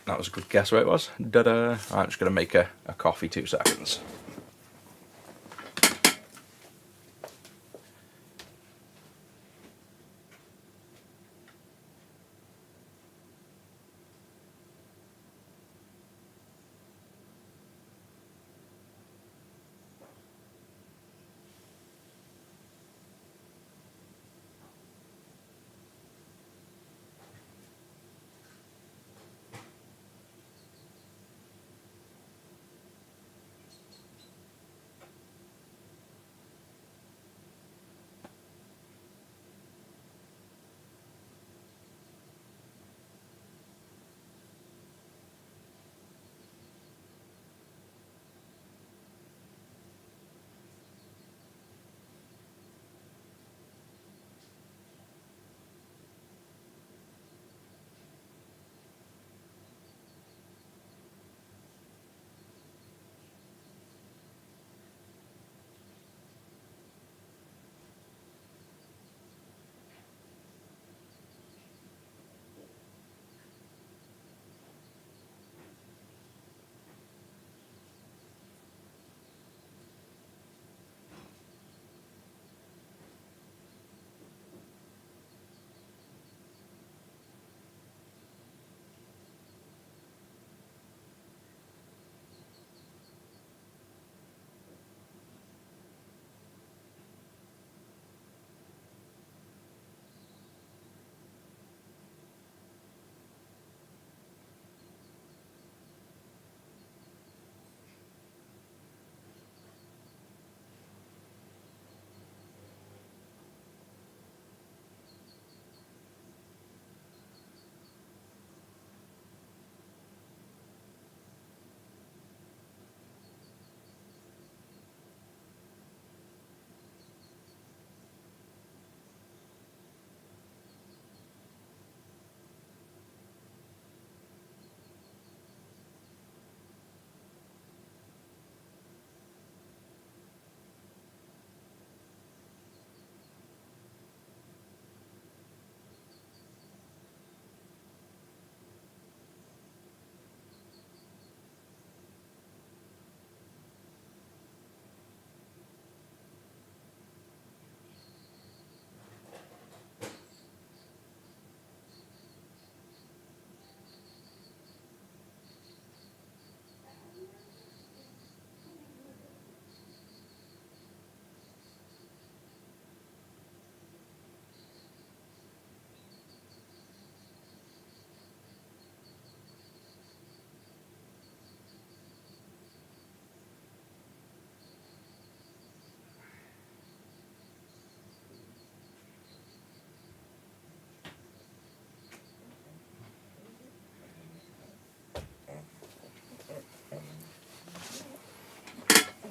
that was a good guess where it was, da-da. I'm just going to make a coffee, 2 seconds.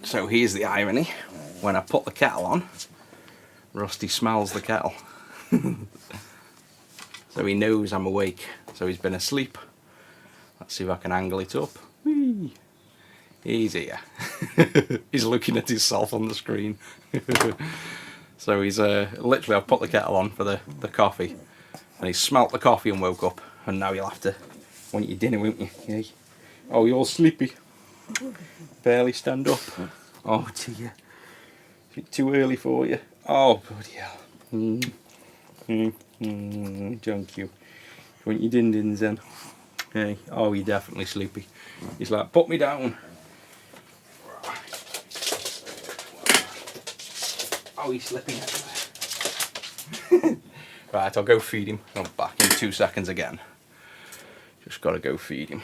So here's the irony. When I put the kettle on, Rusty smells the kettle. So he knows I'm awake. So he's been asleep. Let's see if I can angle it up. Whee! He's here. He's looking at himself on the screen. So he's literally, I've put the kettle on for the coffee, and he's smelt the coffee and woke up, and now you'll have to want your dinner, won't you? Yeah. Oh, you're all sleepy. Barely stand up. Oh dear. Is it too early for you? Oh bloody hell. Don't you? Want your din-dins then? Hey. Oh, you're definitely sleepy. He's like, put me down. Oh, he's slipping everywhere. Right, I'll go feed him. I'm back in 2 seconds again. Just gotta go feed him.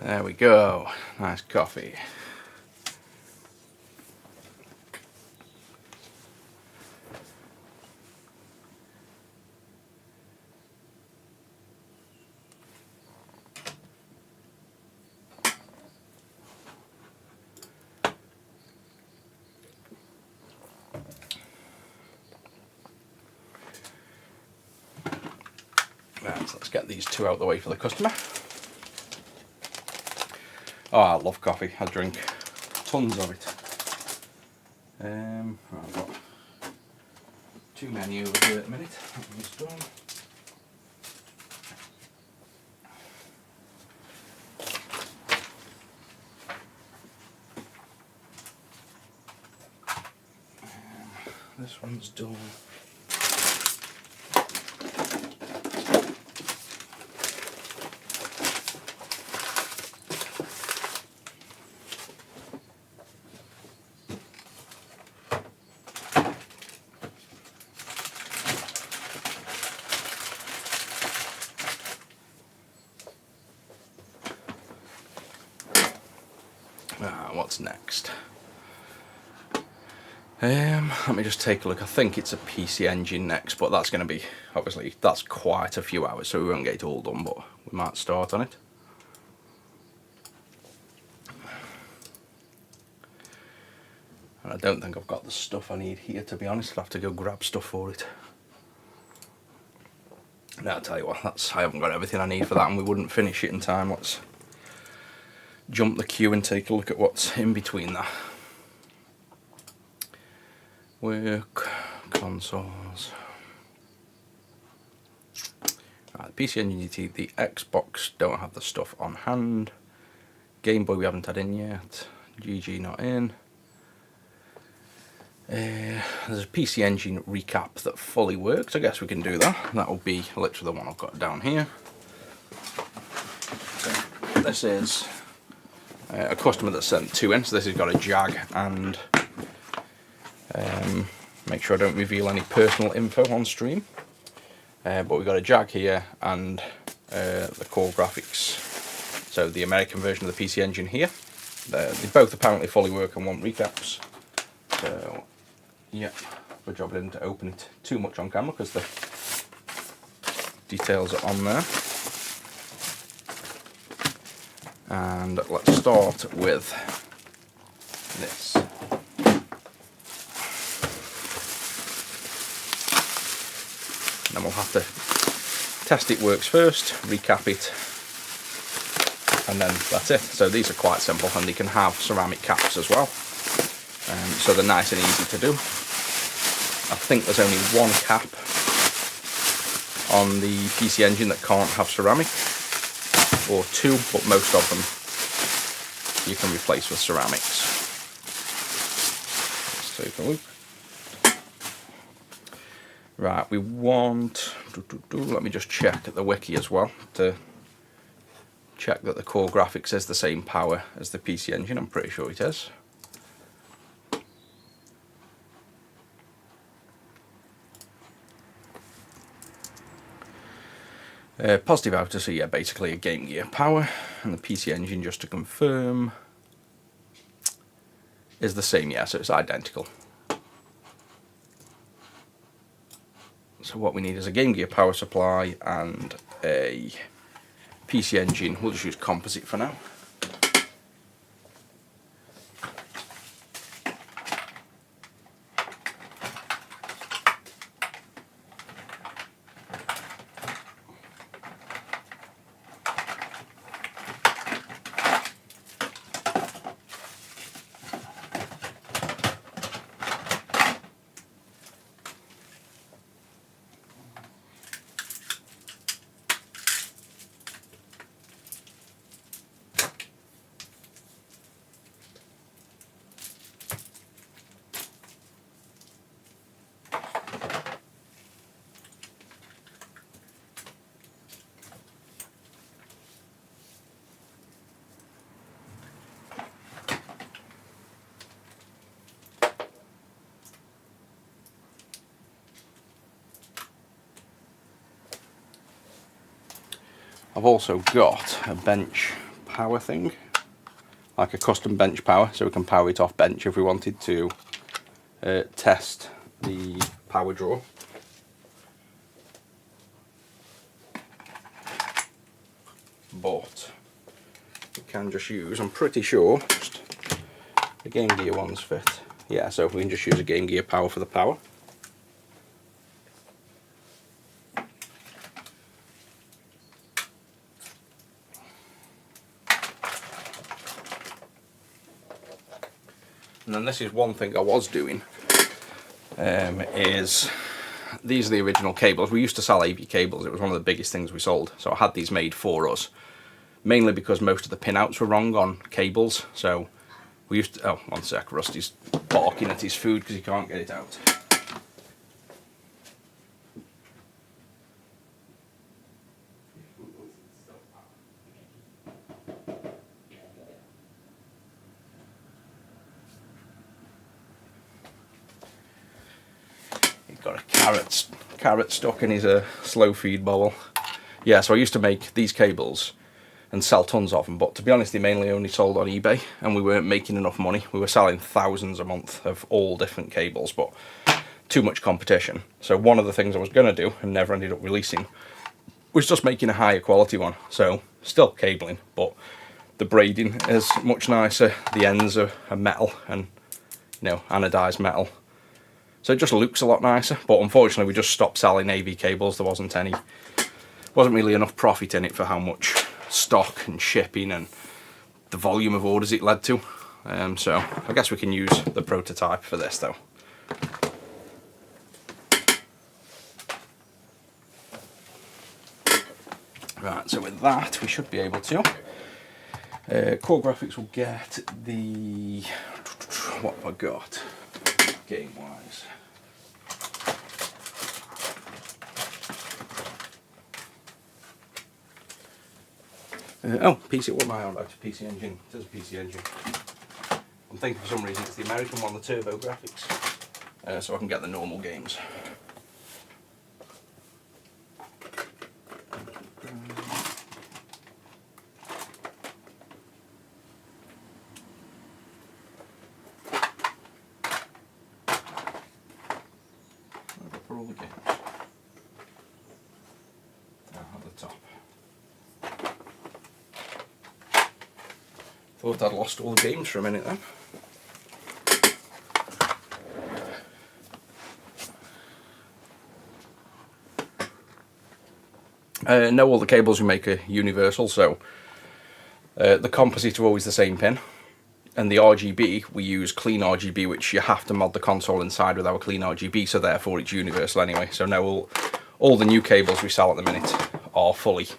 There we go. Nice coffee. Right, so let's get these two out of the way for the customer. Oh, I love coffee. I drink tons of it. I've got too many over here at the minute. That one's done. This one's done. What's next? Let me just take a look. I think it's a PC Engine next, but that's going to be, obviously, that's quite a few hours, so we won't get it all done, but we might start on it. And I don't think I've got the stuff I need here, to be honest. I'll have to go grab stuff for it. Now, I'll tell you what, I haven't got everything I need for that, and we wouldn't finish it in time. Let's jump the queue and take a look at what's in between that. Work, consoles. Right, PC Engine GT, the Xbox don't have the stuff on hand. Game Boy we haven't had in yet. GG not in. There's a PC Engine recap that fully works. I guess we can do that. That will be literally the one I've got down here. So this is a customer that sent two in, so this has got a Jag and make sure I don't reveal any personal info on stream, but we've got a Jag here and the core graphics, so the American version of the PC Engine here. They both apparently fully work and want recaps, so yeah, good job I didn't open it too much on camera because the details are on there. And let's start with this. And then we'll have to test it works first, recap it, and then that's it. So these are quite simple, and they can have ceramic caps as well. So they're nice and easy to do. I think there's only one cap on the PC Engine that can't have ceramic, or two, but most of them you can replace with ceramics. Let's take a look. Right, we want, let me just check at the wiki as well to check that the core graphics is the same power as the PC Engine. I'm pretty sure it is. Positive outer, so yeah, basically a Game Gear power, and the PC Engine, just to confirm, is the same, yeah, so it's identical. So what we need is a Game Gear power supply and a PC Engine. We'll just use composite for now. I've also got a bench power thing, like a custom bench power, so we can power it off bench if we wanted to test the power draw. But we can just use, I'm pretty sure, just the Game Gear ones fit. Yeah, so we can just use a Game Gear power for the power. And then this is one thing I was doing, is these are the original cables. We used to sell AV cables, it was one of the biggest things we sold, so I had these made for us, mainly because most of the pinouts were wrong on cables. So we used to, oh, one sec, Rusty's barking at his food because he can't get it out. Got a carrot stuck in his slow feed bowl. Yeah, so I used to make these cables and sell tons of them, but to be honest, they mainly only sold on eBay, and we weren't making enough money. We were selling thousands a month of all different cables, but too much competition. So one of the things I was going to do, and never ended up releasing, was just making a higher quality one. So still cabling, but the braiding is much nicer. The ends are metal, and you know, anodized metal. So it just looks a lot nicer, but unfortunately we just stopped selling AV cables. There wasn't really enough profit in it for how much stock and shipping and the volume of orders it led to. So I guess we can use the prototype for this though. Right, so with that we should be able to. Core graphics will get the, what have I got game wise? Oh, PC, what am I on about? PC Engine. It is a PC Engine. I'm thinking for some reason it's the American one, the Turbo Graphics. So I can get the normal games. For all the games. Thought I'd lost all the games for a minute then. No, all the cables we make are universal, so the composite are always the same pin, and the RGB we use clean RGB, which you have to mod the console inside with our clean RGB, so therefore it's universal anyway. So now all the new cables we sell at the minute are fully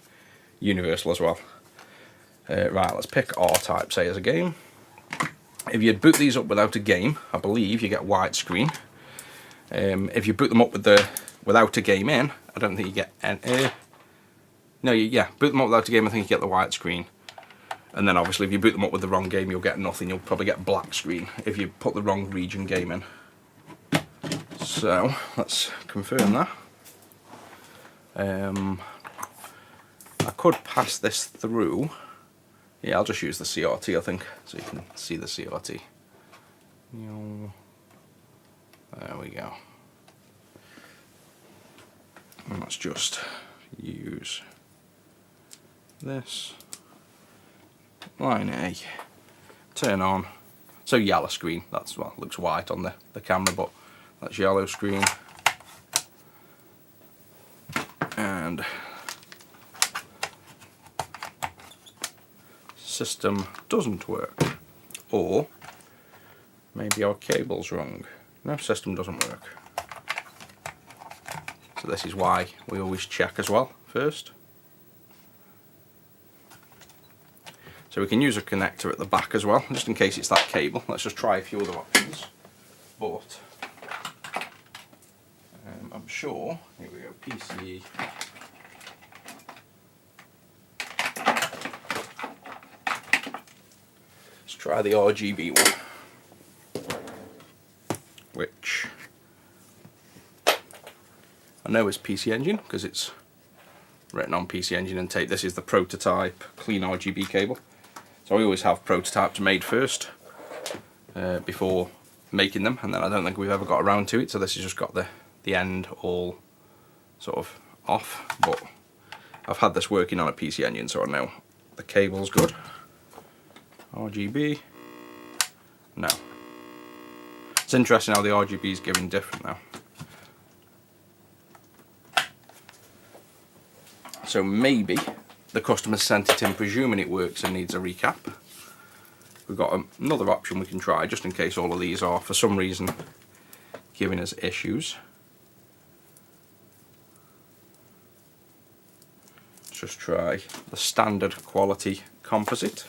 universal as well. Right, let's pick R-Type, say, as a game. If you boot these up without a game, I believe you get widescreen. If you boot them up without a game in, I don't think you get any. Yeah, boot them up without a game, I think you get the widescreen. And then obviously if you boot them up with the wrong game, you'll get nothing. You'll probably get black screen if you put the wrong region game in. So let's confirm that. I could pass this through. Yeah, I'll just use the CRT, I think, so you can see the CRT. There we go. And let's just use this. Line A. Turn on. So yellow screen. That's what looks white on the camera, but that's yellow screen. And system doesn't work, or maybe our cable's wrong. No, system doesn't work. So this is why we always check as well first. So we can use a connector at the back as well, just in case it's that cable. Let's just try a few other options. But I'm sure, here we go, PCE. Try the RGB one, which I know is PC Engine because it's written on PC Engine and tape. This is the prototype clean RGB cable. So I always have prototypes made first before making them, and then I don't think we've ever got around to it. So this has just got the end all sort of off, but I've had this working on a PC Engine, so I know the cable's good. RGB, no. It's interesting how the RGB is giving different now. So maybe the customer sent it in presuming it works and needs a recap. We've got another option we can try just in case all of these are for some reason giving us issues. Let's just try the standard quality composite.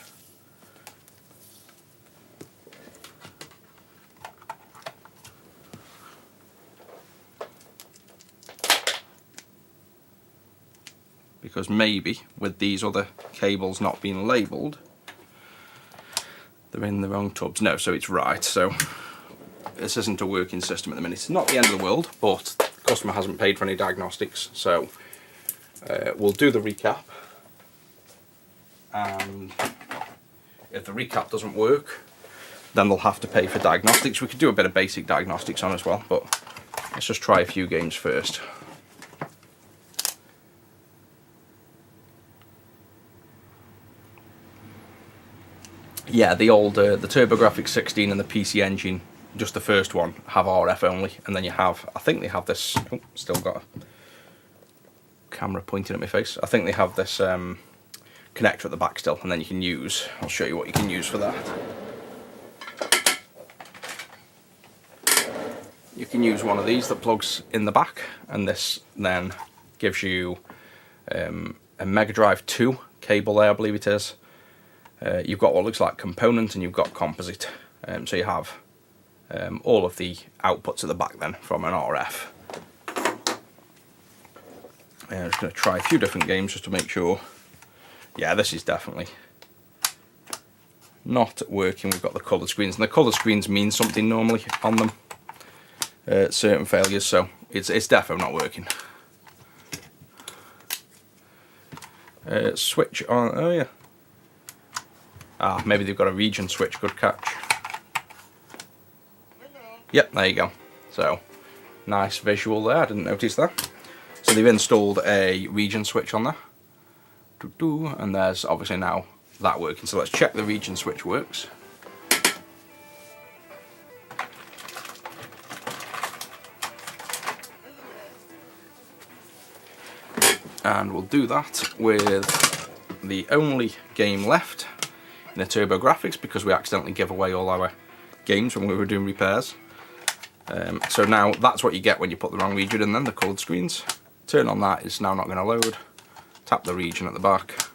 Because maybe with these other cables not being labelled, they're in the wrong tubs. No, so it's right. So this isn't a working system at the minute. It's not the end of the world, but the customer hasn't paid for any diagnostics. So we'll do the recap, and if the recap doesn't work, then they'll have to pay for diagnostics. We could do a bit of basic diagnostics on as well, but let's just try a few games first. Yeah, the old the TurboGrafx 16 and the PC Engine, just the first one, have RF only, and then you have, I think they have this, oh, still got a camera pointing at my face, I think they have this connector at the back still, and then you can use, I'll show you what you can use for that. You can use one of these that plugs in the back, and this then gives you a Mega Drive 2 cable there, I believe it is. You've got what looks like component and you've got composite, so you have all of the outputs at the back then from an RF. I'm just going to try a few different games just to make sure. Yeah, this is definitely not working. We've got the coloured screens, and the coloured screens mean something normally on them, certain failures, so it's definitely not working. Switch on, oh yeah. Ah, maybe they've got a region switch, good catch. Yep, there you go. So, nice visual there, I didn't notice that. So they've installed a region switch on there. And there's obviously now that working. So let's check the region switch works. And we'll do that with the only game left in the TurboGrafx, because we accidentally gave away all our games when we were doing repairs. So now that's what you get when you put the wrong region in, then the coloured screens. Turn on that, it's now not going to load. Tap the region at the back,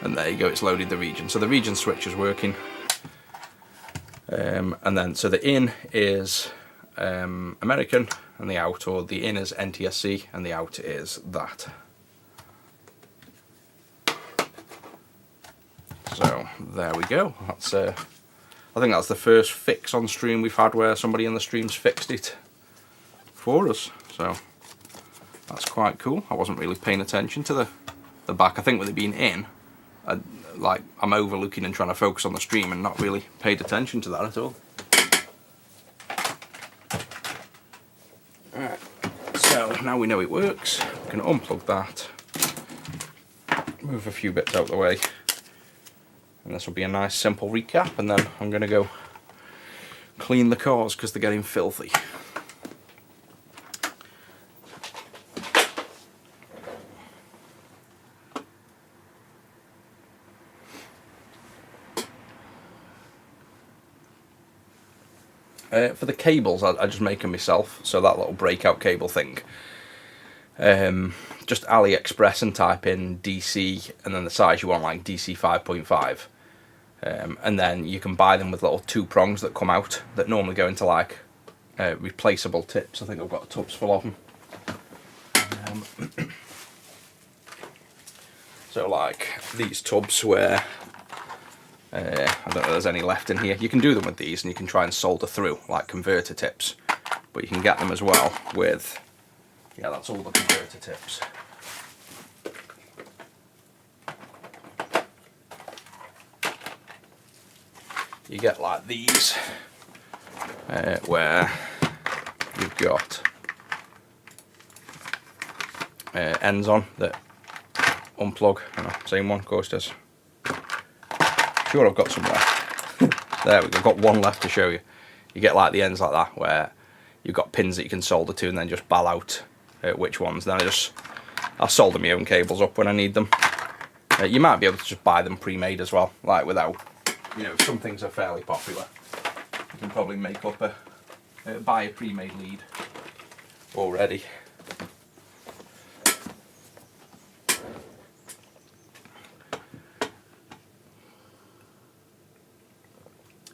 and there you go, it's loaded the region. So the region switch is working. And then, so the in is American, and the out, or the in is NTSC, and the out is that. So there we go. That's I think that's the first fix on stream we've had where somebody in the stream's fixed it for us. So that's quite cool. I wasn't really paying attention to the back. I think with it being in, I'm overlooking and trying to focus on the stream and not really paid attention to that at all. Alright, so now we know it works, we can unplug that, move a few bits out of the way, and this will be a nice simple recap, and then I'm going to go clean the cars because they're getting filthy. For the cables, I just make them myself, so that little breakout cable thing. Just AliExpress and type in DC, and then the size you want, like DC 5.5. And then you can buy them with little 2 prongs that come out, that normally go into like replaceable tips. I think I've got tubs full of them. So like these tubs where I don't know if there's any left in here. You can do them with these and you can try and solder through, like converter tips. But you can get them as well with, yeah, that's all the converter tips. You get like these, where you've got ends on that unplug. Same one, of course does. Sure, I've got some left. There we go, I've got one left to show you. You get like the ends like that, where you've got pins that you can solder to and then just ball out which ones. Then I solder my own cables up when I need them. You might be able to just buy them pre-made as well, like without, you know, some things are fairly popular. You can probably make up buy a pre-made lead already.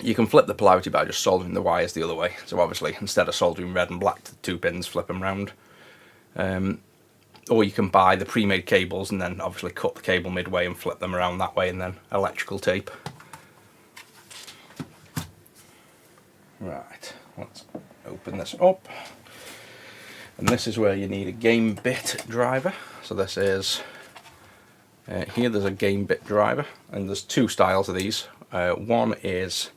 You can flip the polarity by just soldering the wires the other way. So obviously, instead of soldering red and black to the 2 pins, flip them round. Or you can buy the pre-made cables and then obviously cut the cable midway and flip them around that way, and then electrical tape. Right, let's open this up. And this is where you need a game bit driver. So this is, here there's a game bit driver, and there's 2 styles of these. One is,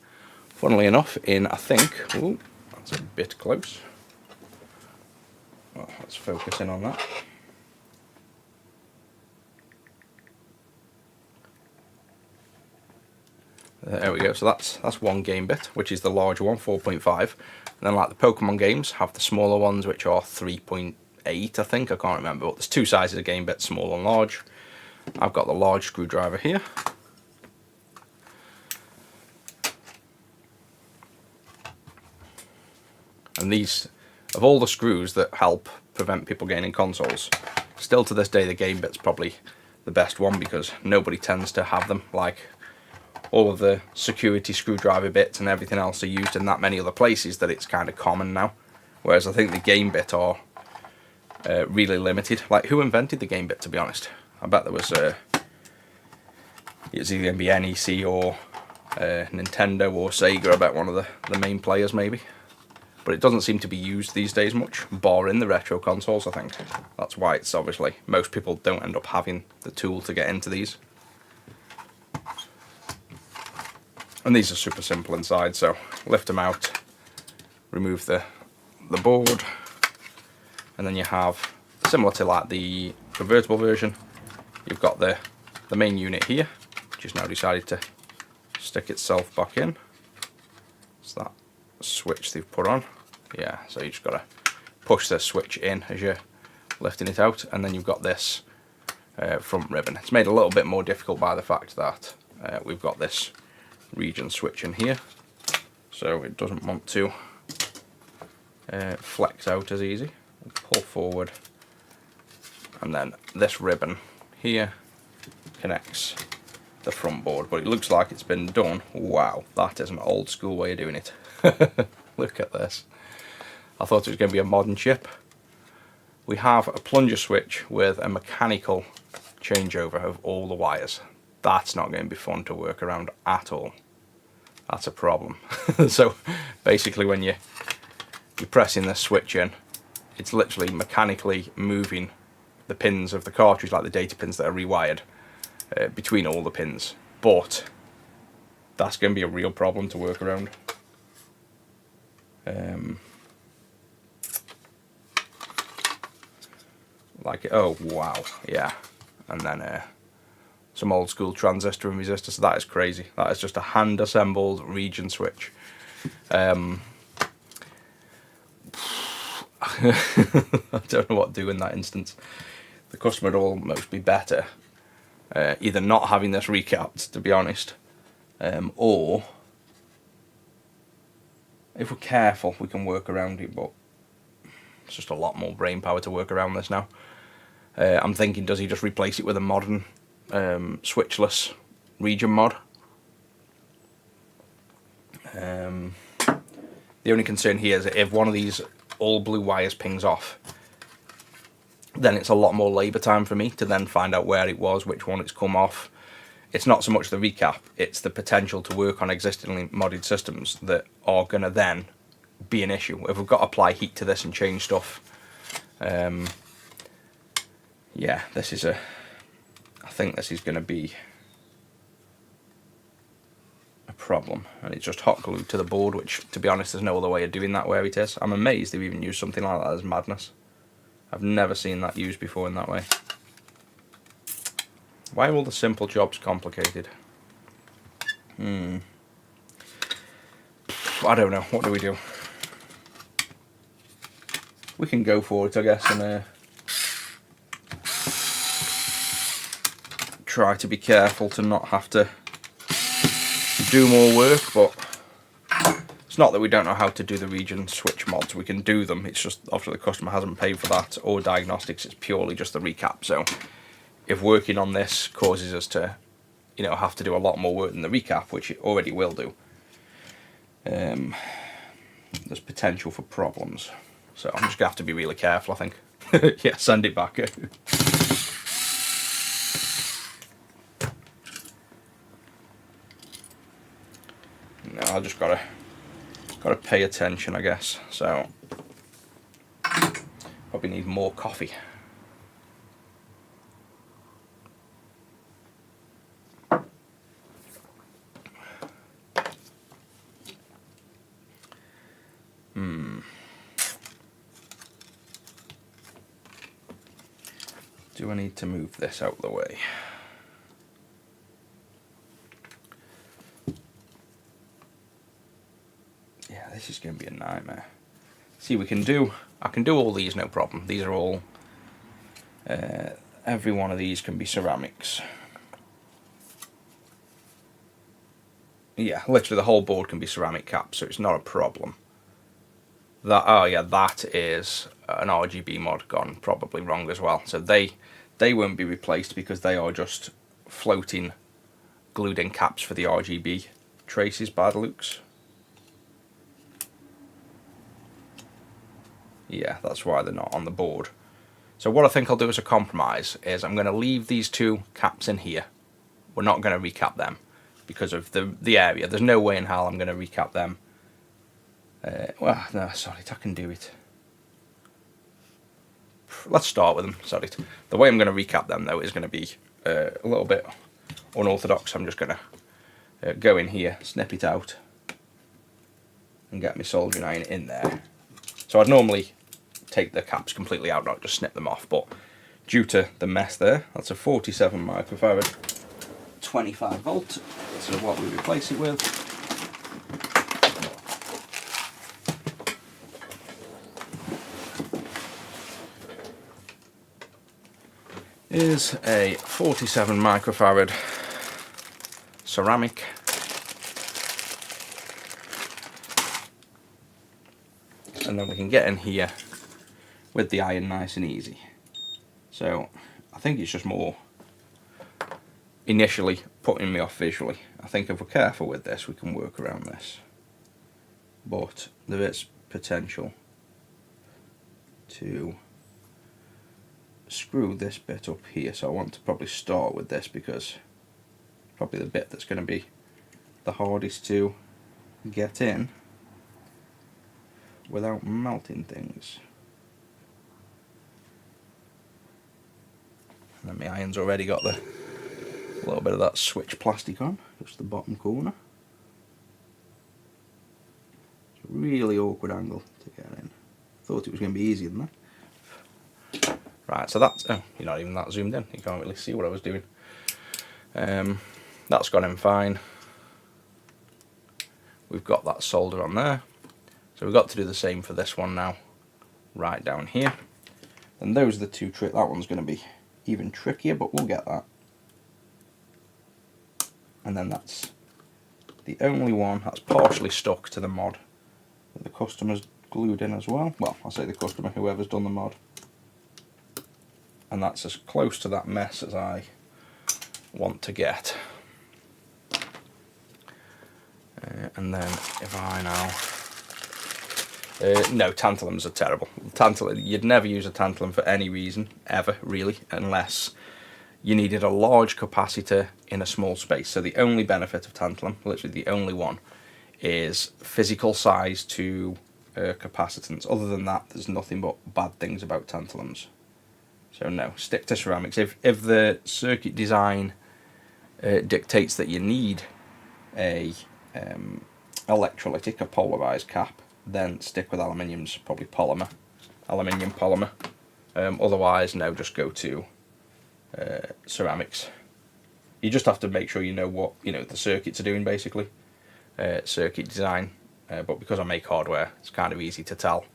funnily enough, in, I think, ooh, that's a bit close. Well, let's focus in on that. There we go, so that's one game bit, which is the larger one, 4.5. And then like the Pokemon games have the smaller ones, which are 3.8, I think, I can't remember, but there's 2 sizes of game bit, small and large. I've got the large screwdriver here. And these, of all the screws that help prevent people getting in consoles, still to this day the game bit's probably the best one, because nobody tends to have them. Like, all of the security screwdriver bits and everything else are used in that many other places that it's kind of common now. Whereas I think the game bit are really limited. Like, who invented the game bit, to be honest? I bet there was it's either going to be NEC or Nintendo or Sega. I bet one of the main players maybe. But it doesn't seem to be used these days much, bar in the retro consoles, I think. That's why it's obviously, most people don't end up having the tool to get into these. And these are super simple inside, so lift them out, remove the board, and then you have, similar to like the convertible version, you've got the main unit here, which has now decided to stick itself back in. It's that switch they've put on. Yeah, so you just got to push the switch in as you're lifting it out, and then you've got this front ribbon. It's made a little bit more difficult by the fact that we've got this region switch in here, so it doesn't want to flex out as easy. Pull forward, and then this ribbon here connects the front board, but it looks like it's been done. Wow, that is an old school way of doing it. Look at this. I thought it was going to be a modern chip. We have a plunger switch with a mechanical changeover of all the wires. That's not going to be fun to work around at all. That's a problem. So basically when you're pressing this switch in, it's literally mechanically moving the pins of the cartridge, like the data pins that are rewired, between all the pins. But that's going to be a real problem to work around. Like, oh wow, yeah. And then some old school transistor and resistor, so that is crazy. That is just a hand assembled region switch. I don't know what to do in that instance. The customer would almost be better either not having this recapped, to be honest, or if we're careful we can work around it, but it's just a lot more brain power to work around this now. I'm thinking, does he just replace it with a modern switchless region mod? The only concern here is that if one of these all blue wires pings off, then it's a lot more labour time for me to then find out where it was, which one it's come off. It's not so much the recap, it's the potential to work on existingly modded systems that are going to then be an issue. If we've got to apply heat to this and change stuff, yeah, this is I think this is going to be a problem, and it's just hot glued to the board, which, to be honest, there's no other way of doing that where it is. I'm amazed they've even used something like that. As madness. I've never seen that used before in that way. Why are all the simple jobs complicated? I don't know. What do we do? We can go for it, I guess, and try to be careful to not have to do more work, but it's not that we don't know how to do the region switch mods. We can do them. It's just after the customer hasn't paid for that or diagnostics, it's purely just the recap. So if working on this causes us to, you know, have to do a lot more work than the recap, which it already will do, there's potential for problems. So I'm just gonna have to be really careful, I think. Yeah, send it back. No, I just gotta pay attention, I guess. So probably need more coffee. Do I need to move this out of the way? Yeah, this is going to be a nightmare. See, I can do all these, no problem. These are all, every one of these can be ceramics. Yeah, literally the whole board can be ceramic caps, so it's not a problem. That, oh yeah, that is an RGB mod gone probably wrong as well. So they won't be replaced because they are just floating glued in caps for the RGB traces by the looks. Yeah, that's why they're not on the board. So what I think I'll do as a compromise is I'm going to leave these two caps in here. We're not going to recap them because of the area. There's no way in hell I'm going to recap them. Well, no, sorry, I can do it. Let's start with them. Sorry. The way I'm going to recap them, though, is going to be a little bit unorthodox. I'm just going to go in here, snip it out, and get my soldering iron in there. So I'd normally take the caps completely out, not just snip them off, but due to the mess there, that's a 47 microfarad 25 volt, so what we replace it with is a 47 microfarad ceramic. And then we can get in here with the iron nice and easy. So I think it's just more initially putting me off visually. I think if we're careful with this we can work around this, but there is potential to screw this bit up here, so I want to probably start with this because probably the bit that's going to be the hardest to get in without melting things. And then my iron's already got a little bit of that switch plastic on, just the bottom corner. It's a really awkward angle to get in. Thought it was going to be easier than that. Right, so that's, oh, you're not even that zoomed in, you can't really see what I was doing. That's gone in fine. We've got that solder on there. So we've got to do the same for this one now, right down here. And those are the two tricks. That one's going to be even trickier, but we'll get that. And then that's the only one that's partially stuck to the mod that the customer's glued in as well. Well, I'll say the customer, whoever's done the mod. And that's as close to that mess as I want to get. And then if I now... no, tantalums are terrible. You'd never use a tantalum for any reason, ever, really, unless you needed a large capacitor in a small space. So the only benefit of tantalum, literally the only one, is physical size to capacitance. Other than that, there's nothing but bad things about tantalums. So no, stick to ceramics. If the circuit design dictates that you need a electrolytic, a polarized cap, then stick with aluminiums, probably polymer, aluminium polymer. Otherwise, no, just go to ceramics. You just have to make sure you know what the circuits are doing, basically, circuit design. But because I make hardware, it's kind of easy to tell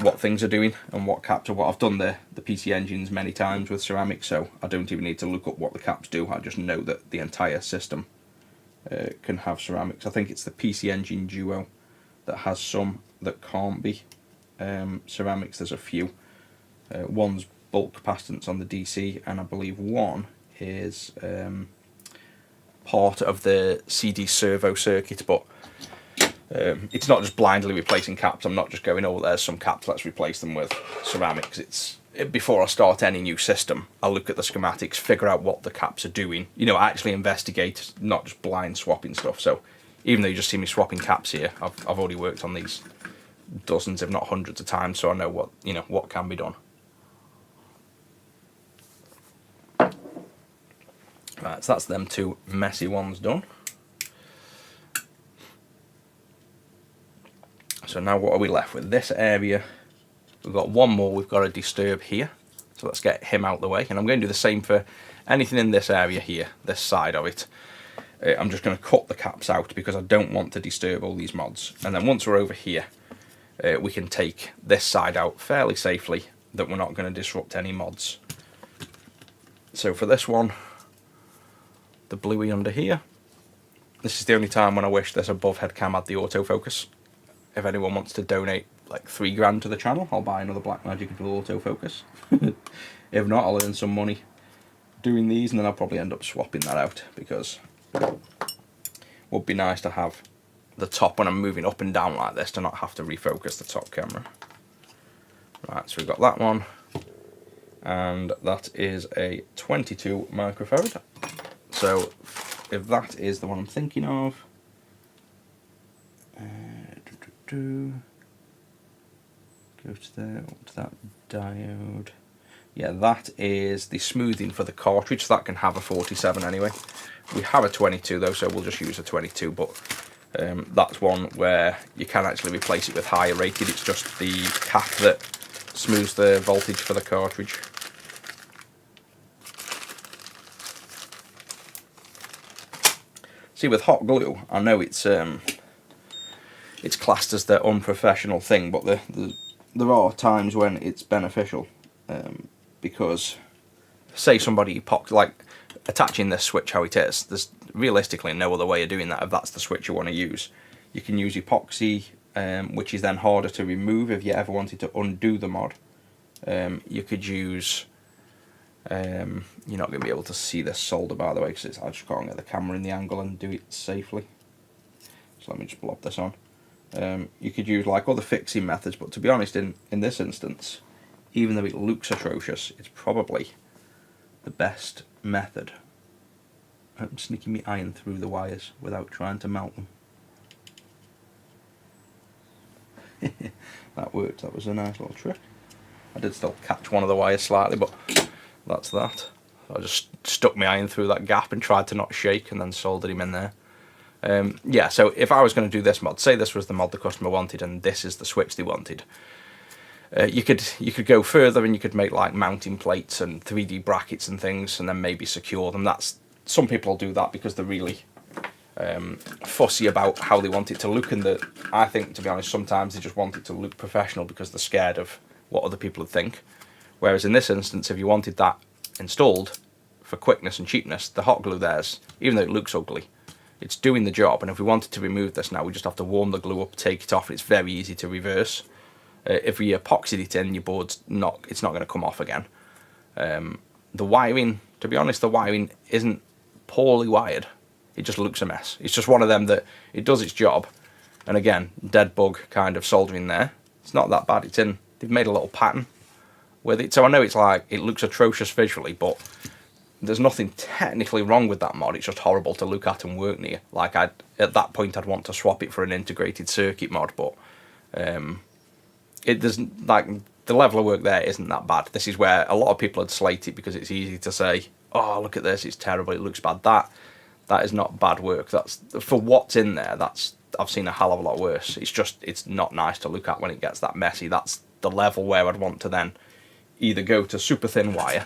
what things are doing and what caps are what. I've done the PC engines many times with ceramics, so I don't even need to look up what the caps do. I just know that the entire system can have ceramics. I think it's the PC Engine Duo that has some that can't be ceramics. There's a few. One's bulk capacitance on the DC, and I believe one is part of the CD servo circuit, but it's not just blindly replacing caps. I'm not just going, oh, there's some caps, let's replace them with ceramics. Before I start any new system, I look at the schematics, figure out what the caps are doing, actually investigate, not just blind swapping stuff. So even though you just see me swapping caps here, I've already worked on these dozens, if not hundreds of times, so I know what can be done. Right, so that's them two messy ones done. So now what are we left with? This area, we've got one more we've got to disturb here. So let's get him out of the way. And I'm going to do the same for anything in this area here, this side of it. I'm just going to cut the caps out because I don't want to disturb all these mods. And then once we're over here, we can take this side out fairly safely, that we're not going to disrupt any mods. So for this one, the bluey under here, this is the only time when I wish this above head cam had the autofocus. If anyone wants to donate like £3 to the channel, I'll buy another Blackmagic with autofocus. If not, I'll earn some money doing these, and then I'll probably end up swapping that out, because it would be nice to have the top when I'm moving up and down like this, to not have to refocus the top camera. Right, so we've got that one, and that is a 22 microfarad. So if that is the one I'm thinking of, go to there, to that diode. Yeah, that is the smoothing for the cartridge, so that can have a 47 anyway. We have a 22 though, so we'll just use a 22, but that's one where you can actually replace it with higher rated. It's just the cap that smooths the voltage for the cartridge. See, with hot glue, I know it's classed as the unprofessional thing, but there are times when it's beneficial, because say somebody like attaching this switch how it is, there's realistically no other way of doing that if that's the switch you want to use. You can use epoxy, which is then harder to remove if you ever wanted to undo the mod. You could use, you're not going to be able to see this solder by the way, because I just can't get the camera in the angle and do it safely. So let me just blob this on. You could use like other fixing methods, but to be honest, in this instance, even though it looks atrocious, it's probably the best method. I'm sneaking my iron through the wires without trying to melt them. That worked, that was a nice little trick. I did still catch one of the wires slightly, but that's that. I just stuck my iron through that gap and tried to not shake, and then soldered him in there. Yeah, so if I was going to do this mod, say this was the mod the customer wanted and this is the switch they wanted, you could go further and you could make like mounting plates and 3D brackets and things, and then maybe secure them. Some people do that because they're really fussy about how they want it to look, and I think, to be honest, sometimes they just want it to look professional because they're scared of what other people would think. Whereas in this instance, if you wanted that installed for quickness and cheapness, the hot glue there's, even though it looks ugly, it's doing the job. And if we wanted to remove this now, we just have to warm the glue up, take it off, and it's very easy to reverse. If we epoxied it in, your board's it's not going to come off again. The wiring, to be honest, the wiring isn't poorly wired. It just looks a mess. It's just one of them that it does its job. And again, dead bug kind of soldering there. It's not that bad. They've made a little pattern with it, so I know it's like, it looks atrocious visually, but there's nothing technically wrong with that mod. It's just horrible to look at and work near. Like, at that point I'd want to swap it for an integrated circuit mod, but it doesn't, like, the level of work there isn't that bad. This is where a lot of people would slate it because it's easy to say, oh, look at this, it's terrible, it looks bad. That is not bad work. That's, for what's in there, I've seen a hell of a lot worse. It's not nice to look at when it gets that messy. That's the level where I'd want to then either go to super thin wire,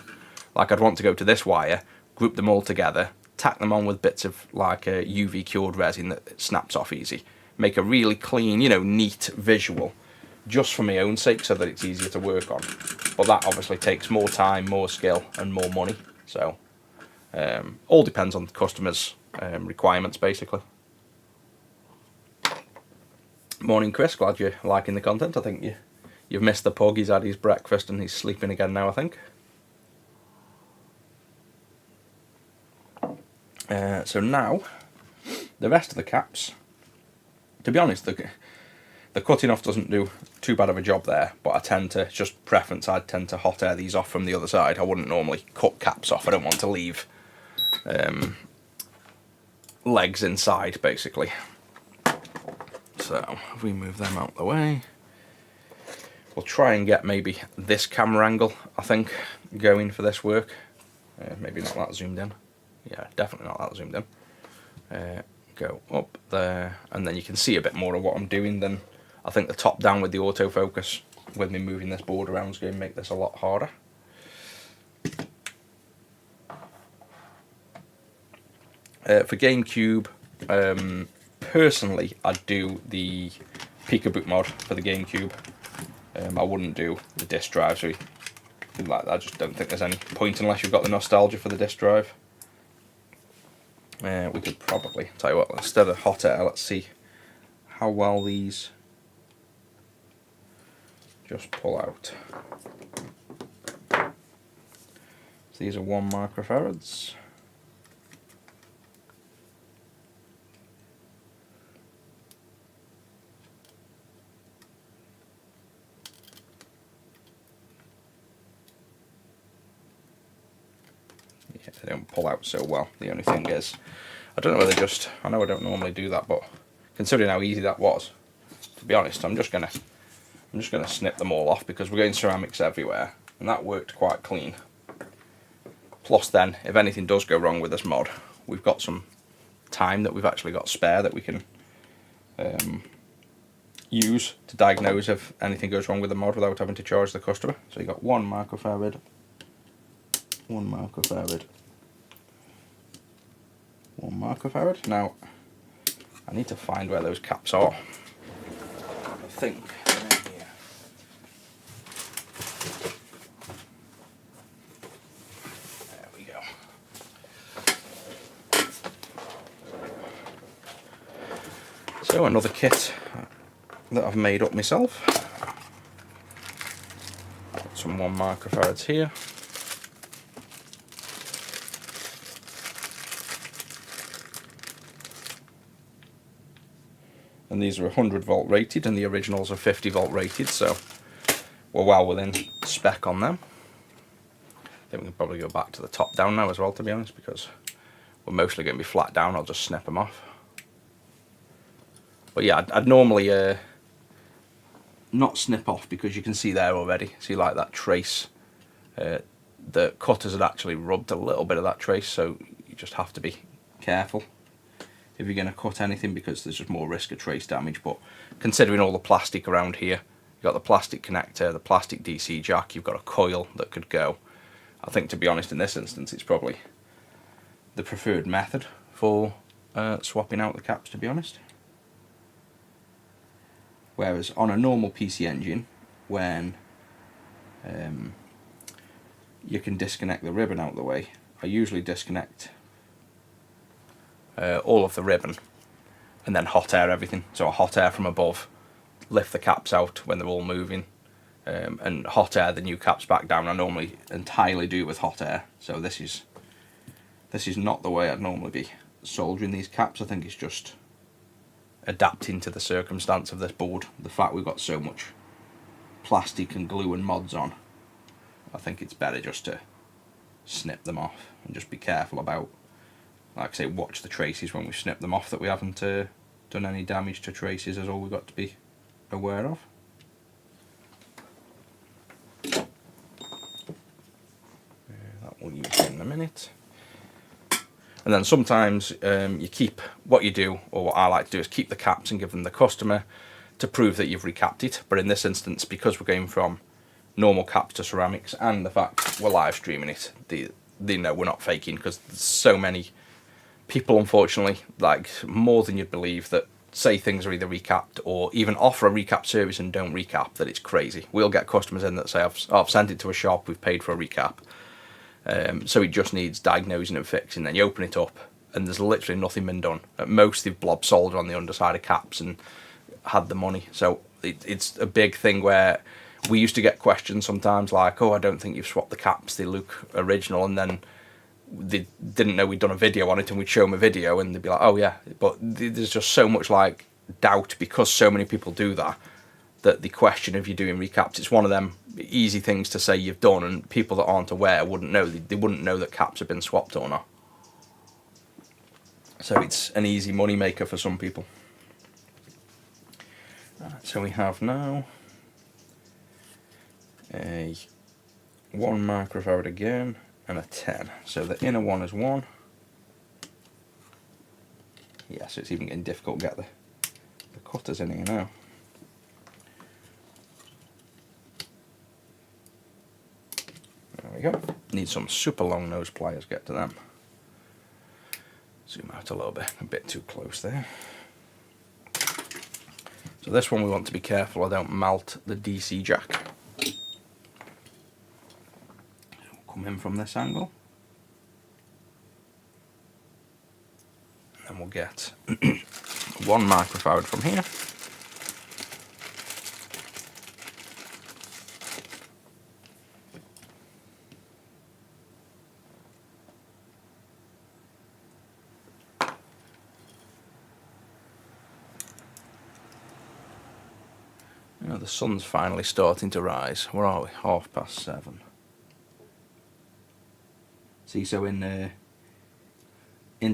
like I'd want to go to this wire, group them all together, tack them on with bits of like a UV cured resin that snaps off easy, make a really clean, neat visual, just for my own sake, so that it's easier to work on. But that obviously takes more time, more skill, and more money. So all depends on the customer's requirements, basically. Morning, Chris. Glad you're liking the content. I think you've missed the pug. He's had his breakfast and he's sleeping again now, I think. So now, the rest of the caps, to be honest, the cutting off doesn't do too bad of a job there, but I tend to, just preference, I tend to hot air these off from the other side. I wouldn't normally cut caps off. I don't want to leave legs inside, basically. So if we move them out of the way, we'll try and get maybe this camera angle, I think, going for this work. Maybe not that zoomed in. Yeah, definitely not that zoomed in. Go up there, and then you can see a bit more of what I'm doing than, I think, the top down with the autofocus, with me moving this board around, is going to make this a lot harder. For GameCube, personally, I'd do the Peekaboot mod for the GameCube. I wouldn't do the disc drive, so I just don't think there's any point unless you've got the nostalgia for the disc drive. We could probably, tell you what, instead of hot air, let's see how well these just pull out. So these are 1 microfarads. Yeah, they don't pull out so well. The only thing is, I don't know whether I know I don't normally do that, but considering how easy that was, to be honest, I'm just gonna snip them all off, because we're getting ceramics everywhere, and that worked quite clean. Plus then, if anything does go wrong with this mod, we've got some time that we've actually got spare that we can use to diagnose if anything goes wrong with the mod without having to charge the customer. So you've got 1 microfarad, 1 microfarad, 1 microfarad. Now, I need to find where those caps are. I think they're in here. There we go. So another kit that I've made up myself. Got some 1 microfarads here. And these are 100 volt rated, and the originals are 50 volt rated, so we're well within spec on them. I think we can probably go back to the top down now as well, to be honest, because we're mostly going to be flat down. I'll just snip them off. But yeah, I'd normally not snip off, because you can see there already, see like that trace. The cutters had actually rubbed a little bit of that trace, so you just have to be careful if you're going to cut anything, because there's just more risk of trace damage. But considering all the plastic around here, you've got the plastic connector, the plastic DC jack, you've got a coil that could go. I think, to be honest, in this instance, it's probably the preferred method for swapping out the caps, to be honest. Whereas on a normal PC engine, when you can disconnect the ribbon out of the way, I usually disconnect all of the ribbon and then hot air everything. So I hot air from above, lift the caps out when they're all moving, and hot air the new caps back down. I normally entirely do with hot air. So this is not the way I'd normally be soldering these caps. I think it's just adapting to the circumstance of this board. The fact we've got so much plastic and glue and mods on, I think it's better just to snip them off and just be careful about, like I say, watch the traces when we snip them off, that we haven't done any damage to traces, is all we've got to be aware of. That will use in a minute. And then sometimes you keep, what you do, or what I like to do, is keep the caps and give them the customer to prove that you've recapped it. But in this instance, because we're going from normal caps to ceramics, and the fact we're live streaming it, they know we're not faking, because there's so many people, unfortunately, like more than you'd believe, that say things are either recapped or even offer a recap service and don't recap, that it's crazy. We'll get customers in that say, I've sent it to a shop, we've paid for a recap. So it just needs diagnosing and fixing. Then you open it up and there's literally nothing been done. At most they've blob solder on the underside of caps and had the money. So it's a big thing where we used to get questions sometimes like, oh, I don't think you've swapped the caps, they look original, and then they didn't know we'd done a video on it, and we'd show them a video and they'd be like, oh yeah. But there's just so much like doubt, because so many people do that, that the question of you doing recaps, it's one of them easy things to say you've done, and people that aren't aware wouldn't know. They wouldn't know that caps have been swapped or not. So it's an easy money maker for some people. Right, so we have now a 1 microfarad again and a 10. So the inner one is 1. Yeah, so it's even getting difficult to get the cutters in here now. There we go. Need some super long nose pliers, get to them. Zoom out a little bit, a bit too close there. So this one we want to be careful I don't melt the DC jack. Come in from this angle. And then we'll get 1 microfarad from here. You know, the sun's finally starting to rise. Where are we? 7:30. See, so in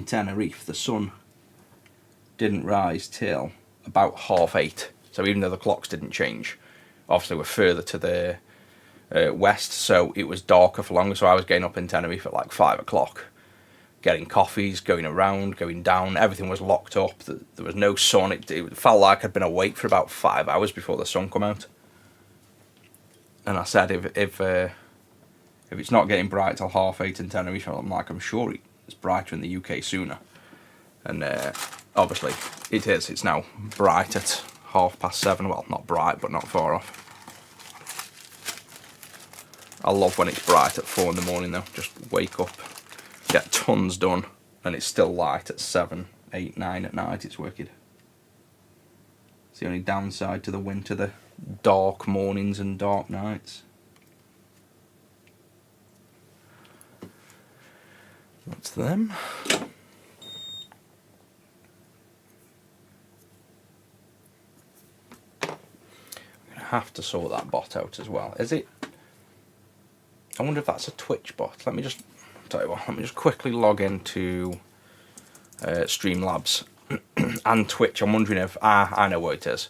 Tenerife, the sun didn't rise till about 8:30. So even though the clocks didn't change, obviously we're further to the west, so it was darker for longer. So I was getting up in Tenerife at like 5 o'clock, getting coffees, going around, going down. Everything was locked up. There was no sun. It felt like I'd been awake for about 5 hours before the sun come out. And I said, if it's not getting bright till 8:30 in Tenerife, I'm sure it's brighter in the UK sooner. And obviously it is, it's now bright at 7:30, well not bright but not far off. I love when it's bright at 4 in the morning though, just wake up, get tons done, and it's still light at 7, 8, 9 at night. It's wicked. It's the only downside to the winter, the dark mornings and dark nights. That's them. Have to sort that bot out as well. Is it? I wonder if that's a Twitch bot. Let me just tell you what. Let me just quickly log into Streamlabs and Twitch. I'm wondering if I know what it is.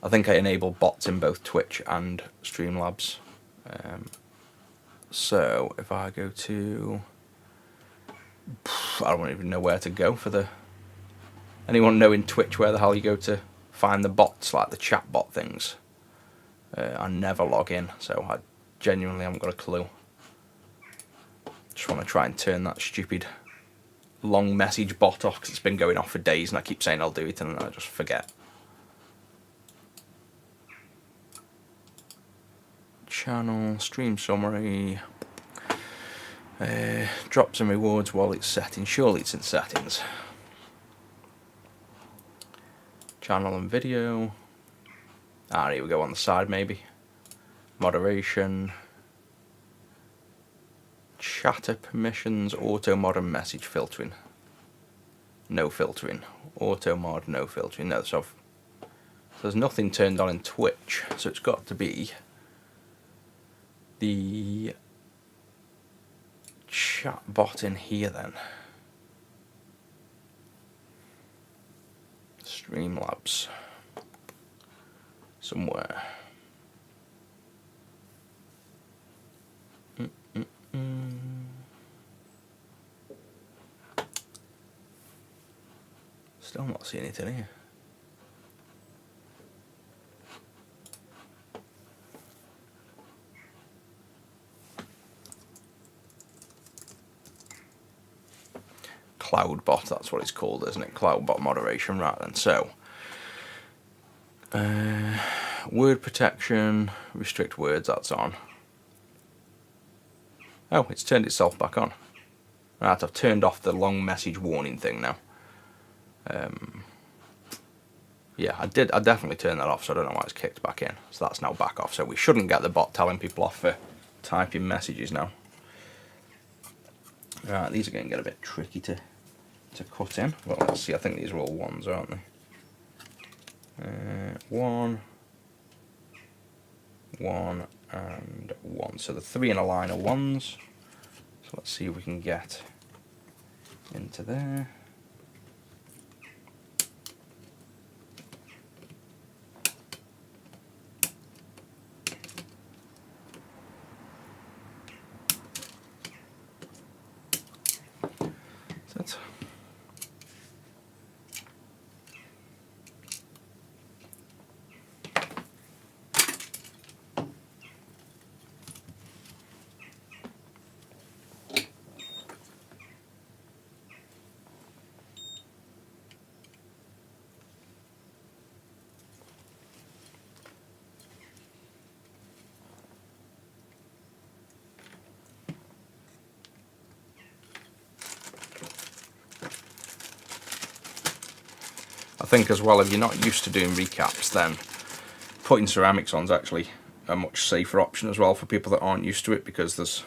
I think I enable bots in both Twitch and Streamlabs. So if I go to, I don't even know where to go for the. Anyone know in Twitch where the hell you go to find the bots, like the chat bot things? I never log in, so I genuinely haven't got a clue. Just want to try and turn that stupid long message bot off, because it's been going off for days and I keep saying I'll do it and I just forget. Channel, stream summary, drops and rewards while it's setting. Surely it's in settings. Channel and video. Ah, here we go on the side maybe. Moderation. Chatter permissions, auto mod and message filtering. No filtering. Auto mod, no filtering. No, so there's nothing turned on in Twitch, so it's got to be the chat bot in here then. Streamlabs. Somewhere. Still not seeing it in here. Cloudbot, that's what it's called, isn't it? Cloudbot moderation, right then. So word protection, restrict words, that's on. Oh, it's turned itself back on. Right, I've turned off the long message warning thing now. Yeah, I definitely turned that off, so I don't know why it's kicked back in. So that's now back off, so we shouldn't get the bot telling people off for typing messages now. Right, these are going to get a bit tricky to cut in. Well, let's see, I think these are all ones, aren't they? 1, 1, and 1. So the 3 in a line are ones. So let's see if we can get into there. That's I think as well, if you're not used to doing recaps, then putting ceramics on is actually a much safer option as well for people that aren't used to it, because there's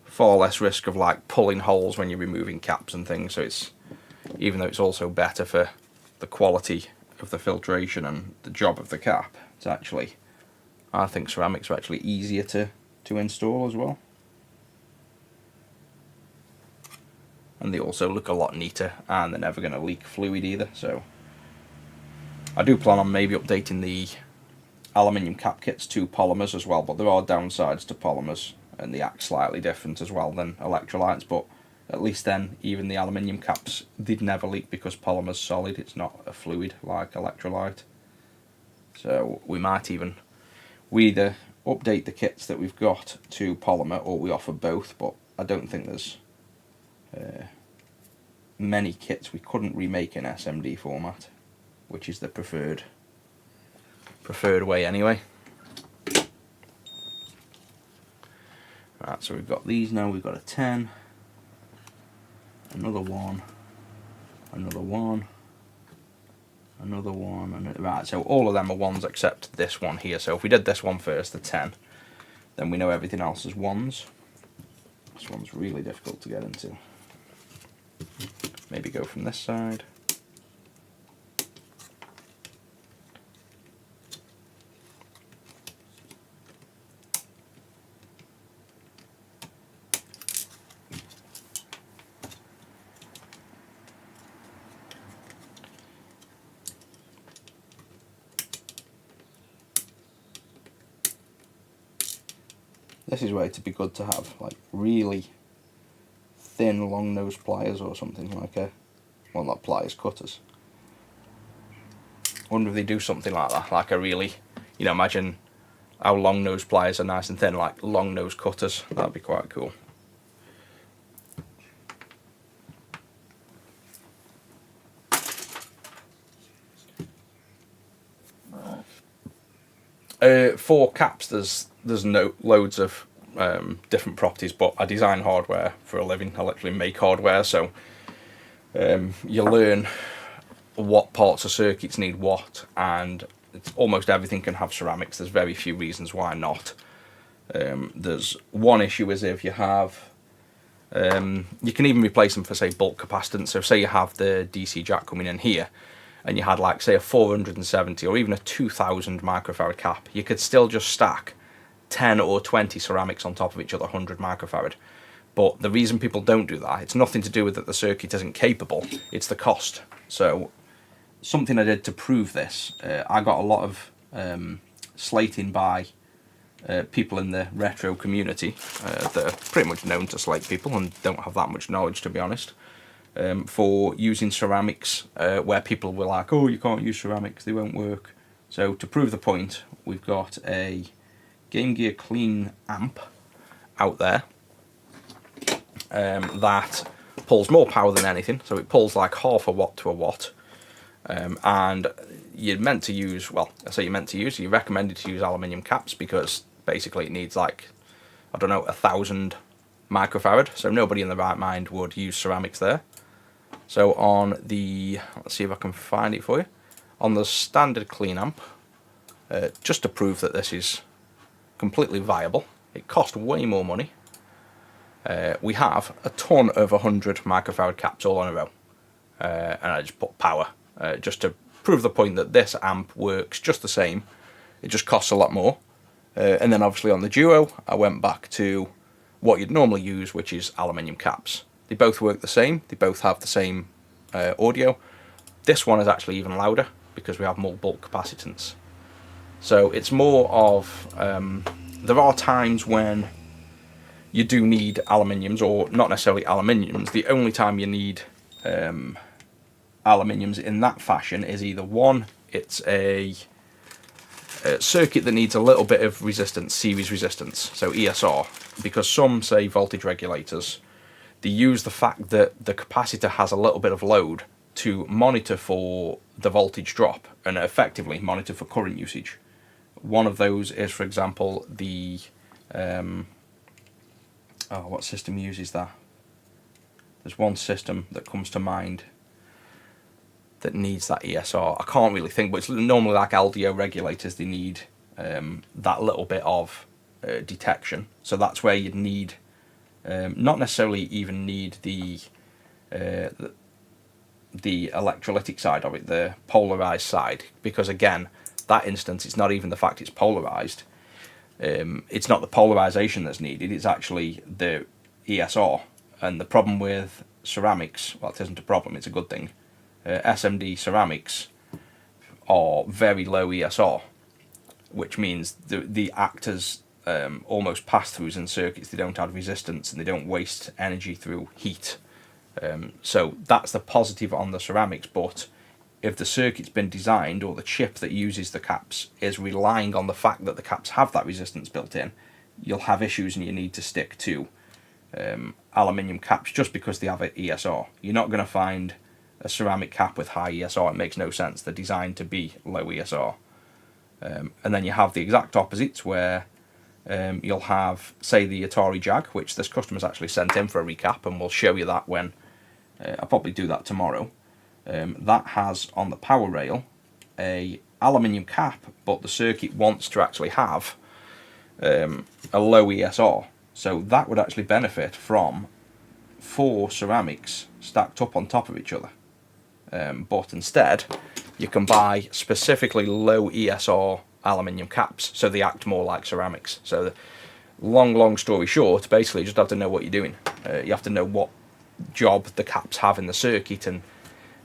far less risk of like pulling holes when you're removing caps and things. So it's, even though it's also better for the quality of the filtration and the job of the cap, it's actually, I think ceramics are actually easier to install as well. And they also look a lot neater, and they're never going to leak fluid either. So I do plan on maybe updating the aluminium cap kits to polymers as well, but there are downsides to polymers, and they act slightly different as well than electrolytes. But at least then, even the aluminium caps, they'd never leak because polymer's solid. It's not a fluid like electrolyte. So we might even, we either update the kits that we've got to polymer, or we offer both. But I don't think there's many kits we couldn't remake in SMD format, which is the preferred way anyway. Right, so we've got these now. We've got a 10, another one, another one, another one, and right. So all of them are ones except this one here. So if we did this one first, the 10, then we know everything else is ones. This one's really difficult to get into. Maybe go from this side. This is where it'd be good to have like really thin long nose pliers or something like well, not pliers, cutters. I wonder if they do something like that, like a really, you know, imagine how long nose pliers are nice and thin, like long nose cutters. That'd be quite cool. For caps, there's loads of different properties, but I design hardware for a living. I literally make hardware, so you learn what parts of circuits need what, and almost everything can have ceramics. There's very few reasons why not. There's one issue is if you have, you can even replace them for, say, bulk capacitance. So say you have the DC jack coming in here, and you had, like, say, a 470 or even a 2000 microfarad cap, you could still just stack 10 or 20 ceramics on top of each other, 100 microfarad. But the reason people don't do that, it's nothing to do with that the circuit isn't capable, it's the cost. So something I did to prove this, I got a lot of slating by people in the retro community that are pretty much known to slate people and don't have that much knowledge, to be honest, for using ceramics where people were like, oh, you can't use ceramics, they won't work. So to prove the point, we've got a Game Gear Clean amp out there that pulls more power than anything, so it pulls like half a watt to a watt, and you're meant to use, well, I say you're recommended to use aluminium caps because basically it needs like, I don't know, 1000 microfarad, so nobody in their right mind would use ceramics there. So on the, let's see if I can find it for you, on the standard Clean amp, just to prove that this is completely viable, it cost way more money, we have a ton of 100 microfarad caps all in a row, and I just put power just to prove the point that this amp works just the same, it just costs a lot more. And then obviously on the Duo I went back to what you'd normally use, which is aluminium caps. They both work the same, they both have the same audio. This one is actually even louder because we have more bulk capacitance. So it's more of, there are times when you do need aluminiums, or not necessarily aluminiums. The only time you need aluminiums in that fashion is either one, it's a circuit that needs a little bit of resistance, series resistance, so ESR, because some, say, voltage regulators, they use the fact that the capacitor has a little bit of load to monitor for the voltage drop and effectively monitor for current usage. One of those is, for example, the what system uses that? There's one system that comes to mind that needs that ESR. I can't really think, but it's normally like LDO regulators. They need that little bit of detection. So that's where you'd need, not necessarily even need the electrolytic side of it, the polarized side, because again, that instance, it's not even the fact it's polarized. It's not the polarization that's needed, it's actually the ESR. And the problem with ceramics, well, it isn't a problem, it's a good thing. SMD ceramics are very low ESR, which means the act as almost pass-throughs in circuits. They don't add resistance and they don't waste energy through heat. So that's the positive on the ceramics, but if the circuit's been designed, or the chip that uses the caps is relying on the fact that the caps have that resistance built in, you'll have issues and you need to stick to aluminium caps just because they have an ESR. You're not going to find a ceramic cap with high ESR. It makes no sense. They're designed to be low ESR. And then you have the exact opposites where you'll have, say, the Atari Jag, which this customer's actually sent in for a recap, and we'll show you that when I'll probably do that tomorrow. That has on the power rail a aluminium cap, but the circuit wants to actually have a low ESR. So that would actually benefit from 4 ceramics stacked up on top of each other. But instead, you can buy specifically low ESR aluminium caps, so they act more like ceramics. So, long story short, basically you just have to know what you're doing. You have to know what job the caps have in the circuit, and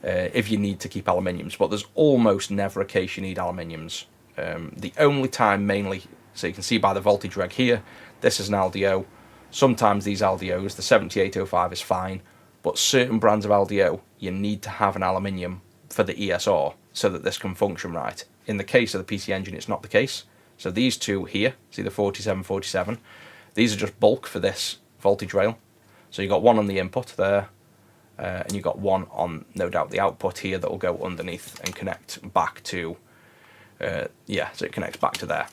if you need to keep aluminiums. But there's almost never a case you need aluminiums. The only time mainly, so you can see by the voltage reg here, this is an LDO. Sometimes these LDOs, the 7805 is fine, but certain brands of LDO, you need to have an aluminium for the ESR so that this can function right. In the case of the PC Engine, it's not the case. So these two here, see the 4747, these are just bulk for this voltage rail. So you've got one on the input there, and you've got one on, no doubt, the output here that will go underneath and connect back to, so it connects back to there.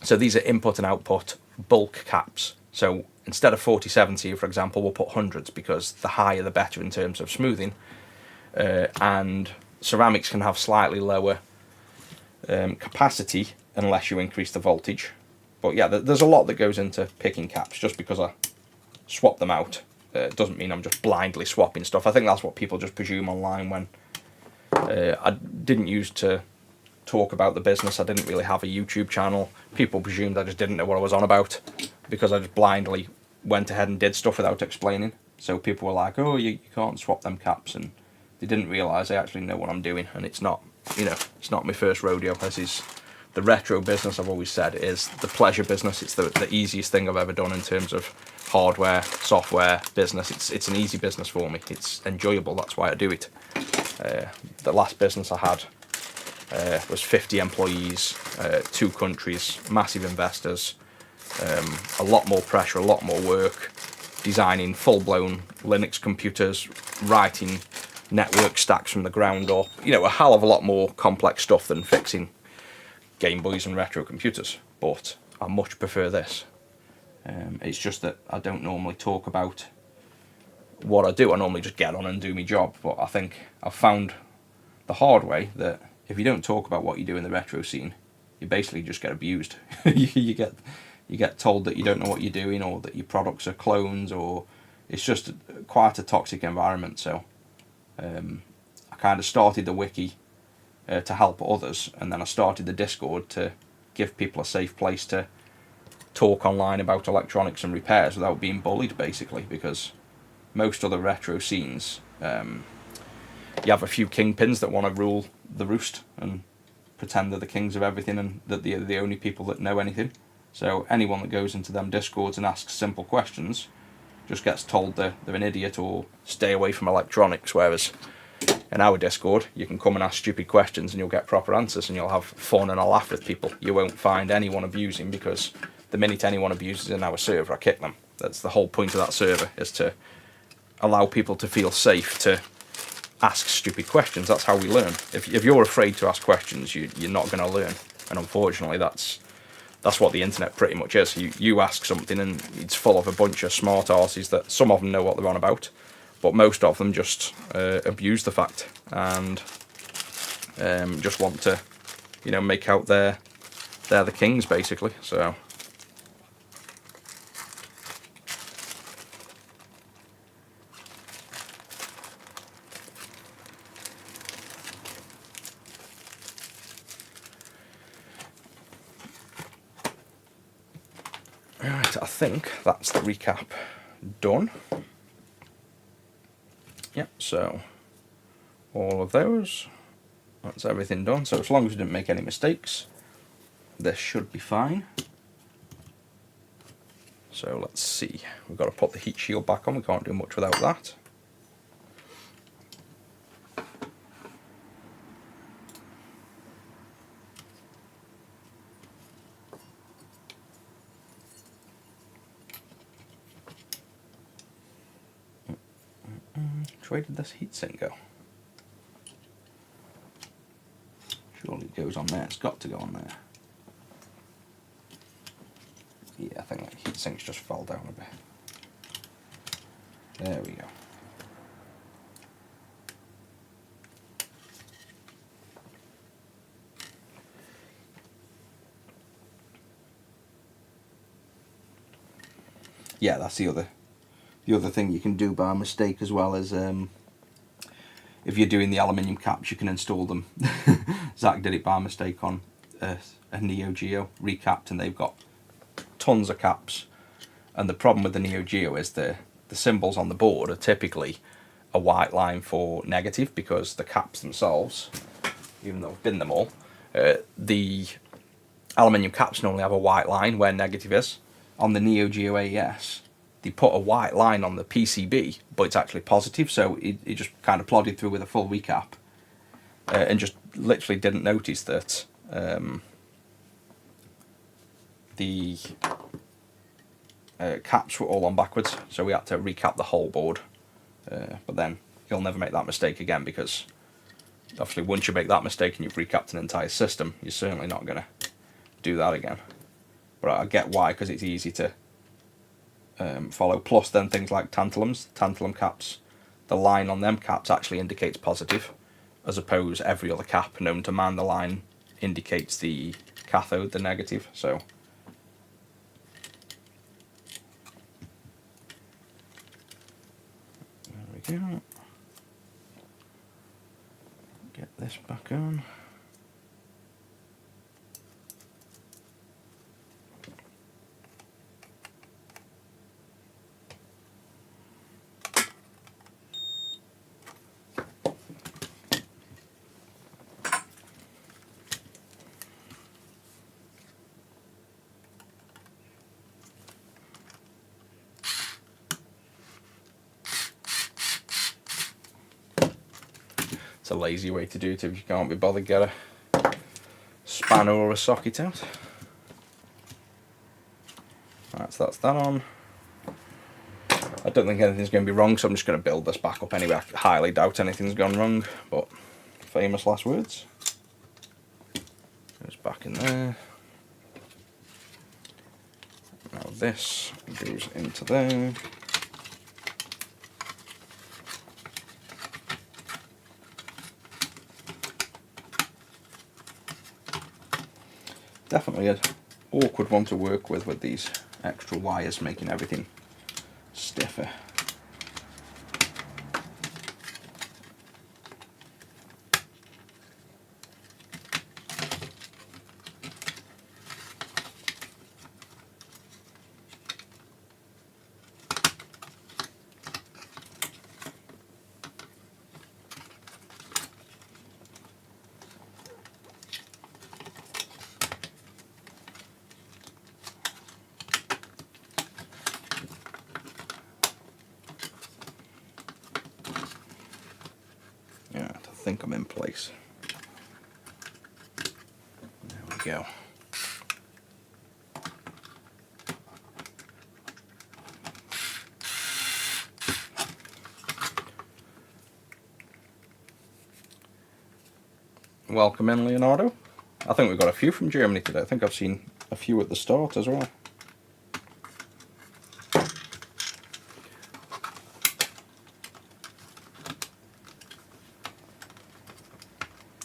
So these are input and output bulk caps. So instead of 47s here, for example, we'll put hundreds because the higher the better in terms of smoothing. And ceramics can have slightly lower capacity unless you increase the voltage. But yeah, there's a lot that goes into picking caps. Just because I swap them out doesn't mean I'm just blindly swapping stuff. I think that's what people just presume online when I didn't use to talk about the business. I didn't really have a YouTube channel. People presumed I just didn't know what I was on about because I just blindly went ahead and did stuff without explaining. So people were like, oh, you can't swap them caps, and they didn't realise I actually know what I'm doing, and it's not, it's not my first rodeo. This is the retro business. I've always said is the pleasure business. It's the easiest thing I've ever done in terms of hardware, software, business. It's an easy business for me. It's enjoyable. That's why I do it. The last business I had was 50 employees, 2 countries, massive investors, a lot more pressure, a lot more work, designing full-blown Linux computers, writing network stacks from the ground up, a hell of a lot more complex stuff than fixing Game Boys and retro computers. But I much prefer this. It's just that I don't normally talk about what I do. I normally just get on and do my job. But I think I've found the hard way that if you don't talk about what you do in the retro scene, you basically just get abused. you get told that you don't know what you're doing, or that your products are clones, or it's just quite a toxic environment. So I kind of started the wiki to help others, and then I started the Discord to give people a safe place to talk online about electronics and repairs without being bullied, basically, because most other retro scenes, you have a few kingpins that want to rule the roost and pretend they're the kings of everything and that they're the only people that know anything. So anyone that goes into them Discords and asks simple questions just gets told they're an idiot or stay away from electronics, whereas in our Discord you can come and ask stupid questions and you'll get proper answers and you'll have fun and a laugh with people. You won't find anyone abusing, because the minute anyone abuses in our server, I kick them. That's the whole point of that server, is to allow people to feel safe to ask stupid questions. That's how we learn. If you're afraid to ask questions, you're not going to learn. And unfortunately, that's what the internet pretty much is. You ask something and it's full of a bunch of smart arses that some of them know what they're on about, but most of them just abuse the fact and just want to, make out they're the kings, basically. So. Right, I think that's the recap done. Yep, so all of those, that's everything done. So as long as we didn't make any mistakes, this should be fine. So let's see, we've got to put the heat shield back on, we can't do much without that. Which way did this heatsink go? Surely it goes on there. It's got to go on there. Yeah, I think that heatsink's just fell down a bit. There we go. Yeah, that's the other thing you can do by mistake as well as if you're doing the aluminium caps, you can install them. Zach did it by mistake on a Neo Geo recapped, and they've got tons of caps. And the problem with the Neo Geo is the symbols on the board are typically a white line for negative, because the caps themselves, even though I've binned them all, the aluminium caps normally have a white line where negative is. On the Neo Geo AES, they put a white line on the PCB, but it's actually positive, so it just kind of plodded through with a full recap, and just literally didn't notice that the caps were all on backwards, so we had to recap the whole board. But then you'll never make that mistake again, because obviously once you make that mistake and you've recapped an entire system, you're certainly not going to do that again. But I get why, because it's easy to follow. Plus then things like tantalum caps, the line on them caps actually indicates positive, as opposed every other cap known to man, the line indicates the cathode, the negative. So there we go. Get this back on. It's a lazy way to do it if you can't be bothered get a spanner or a socket out. Right, so that's that on. I don't think anything's going to be wrong, so I'm just going to build this back up anyway. I highly doubt anything's gone wrong, but famous last words. Goes back in there. Now this goes into there. Definitely an awkward one to work with these extra wires making everything stiffer. I think I'm in place. There we go. Welcome in, Leonardo. I think we've got a few from Germany today. I think I've seen a few at the start as well.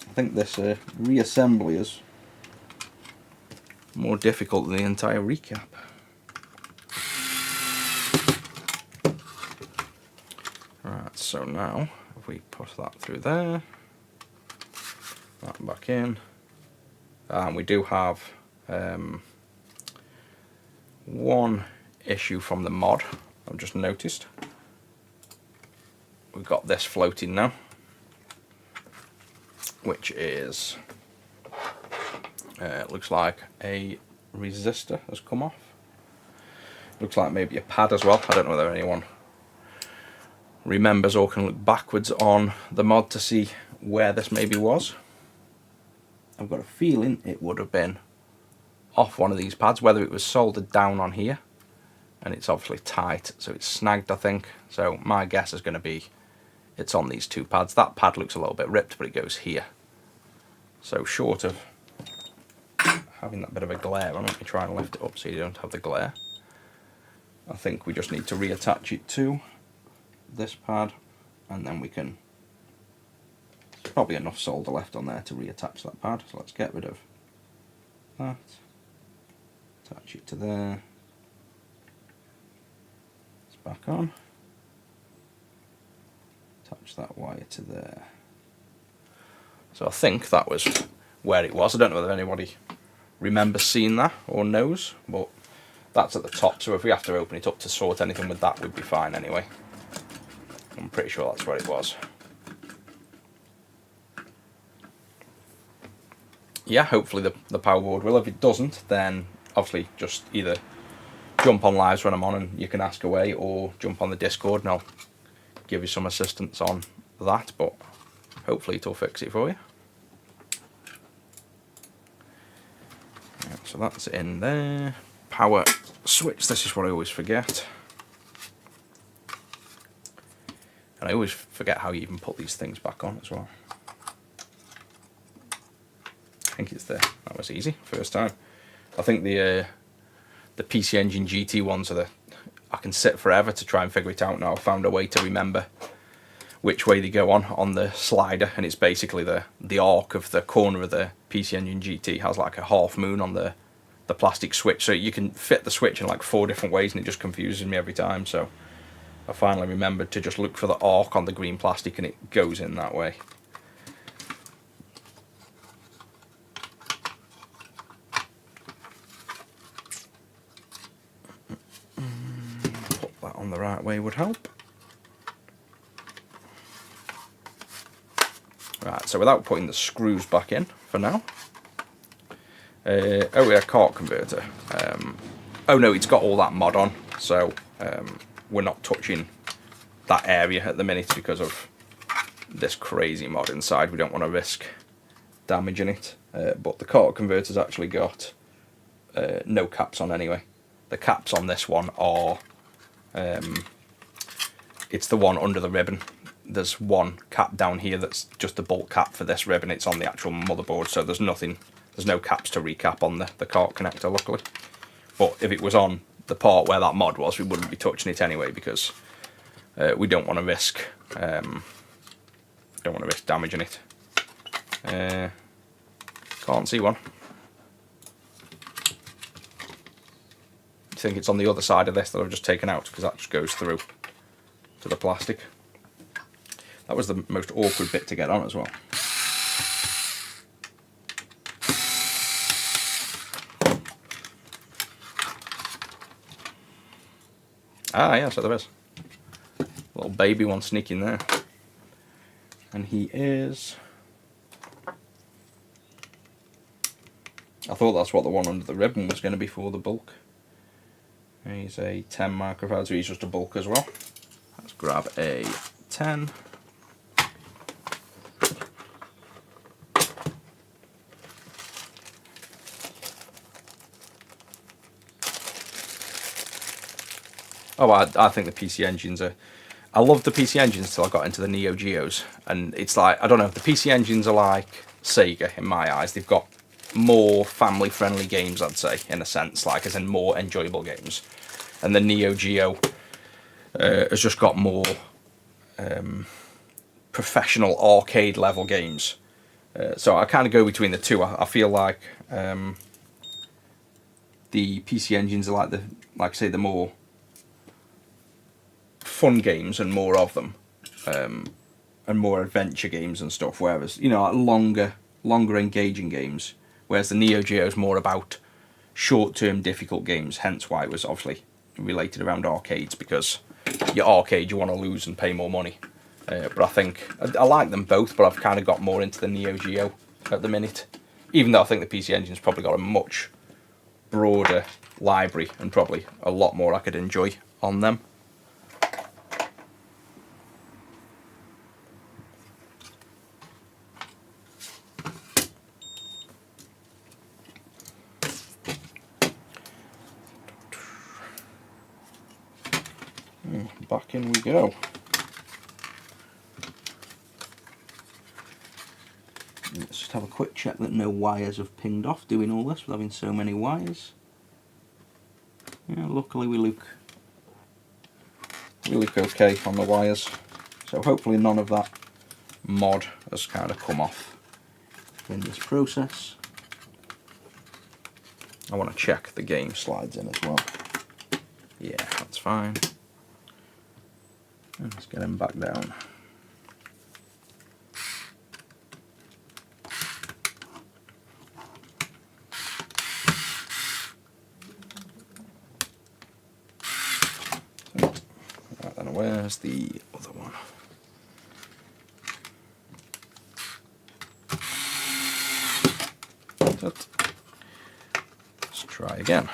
I think this reassembly is more difficult than the entire recap. Right, so now if we put that through there, that back in, and we do have one issue from the mod I've just noticed. We've got this floating now, which is, it looks like a resistor has come off. Looks like maybe a pad as well. I don't know whether anyone remembers or can look backwards on the mod to see where this maybe was. I've got a feeling it would have been off one of these pads, whether it was soldered down on here, and it's obviously tight, so it's snagged, I think. So my guess is going to be it's on these two pads. That pad looks a little bit ripped, but it goes here. So short of having that bit of a glare on it, we try and lift it up so you don't have the glare. I think we just need to reattach it to this pad, and then we can, there's probably enough solder left on there to reattach that pad, so let's get rid of that, attach it to there, it's back on, attach that wire to there. So I think that was where it was. I don't know whether anybody remembers seeing that or knows, but that's at the top, so if we have to open it up to sort anything with that, we'd be fine anyway. I'm pretty sure that's where it was. Yeah, hopefully the power board will. If it doesn't, then obviously just either jump on lives when I'm on and you can ask away, or jump on the Discord and I'll give you some assistance on that, but hopefully it'll fix it for you. Yeah, so that's in there. Power switch, this is what I always forget. And I always forget how you even put these things back on as well. I think it's there. That was easy, first time. I think the PC Engine GT ones are I can sit forever to try and figure it out now. I've found a way to remember which way they go on the slider, and it's basically the arc of the corner of the PC Engine GT has like a half moon on the plastic switch, so you can fit the switch in like 4 different ways, and it just confuses me every time. So I finally remembered to just look for the arc on the green plastic, and it goes in that way. Put that on the right way would help. Right, so without putting the screws back in for now. Oh yeah, cart converter. Oh no, it's got all that mod on, so we're not touching that area at the minute because of this crazy mod inside. We don't want to risk damaging it. But the cart converter's actually got no caps on anyway. The caps on this one are, it's the one under the ribbon. There's one cap down here that's just the bolt cap for this ribbon. It's on the actual motherboard, so there's no caps to recap on the cart connector, luckily. But if it was on the part where that mod was, we wouldn't be touching it anyway, because we don't want to risk damaging it. Can't see one. I think it's on the other side of this that I've just taken out, because that just goes through to the plastic. That was the most awkward bit to get on as well. Ah, yeah, so there is. Little baby one sneaking there. And he is... I thought that's what the one under the ribbon was going to be for, the bulk. He's a 10 microfarad, so he's just a bulk as well. Let's grab a 10. Oh, I think the PC Engines are... I loved the PC Engines till I got into the Neo Geos. And it's like, I don't know, the PC Engines are like Sega in my eyes. They've got more family-friendly games, I'd say, in a sense, like as in more enjoyable games. And the Neo Geo has just got more professional arcade-level games. So I kind of go between the two. I feel like the PC Engines are like I say, the more fun games and more of them, and more adventure games and stuff, whereas, you know, like longer engaging games, whereas the Neo Geo is more about short-term difficult games, hence why it was obviously related around arcades, because your arcade you want to lose and pay more money. But I think I like them both, but I've kind of got more into the Neo Geo at the minute, even though I think the PC Engine's probably got a much broader library and probably a lot more I could enjoy on them. Back in we go. Let's just have a quick check that no wires have pinged off doing all this with having so many wires. Yeah, luckily we look okay on the wires, so hopefully none of that mod has kind of come off in this process. I want to check the game slides in as well. Yeah, that's fine. And let's get him back down. Right then, where's the other one? Let's try again.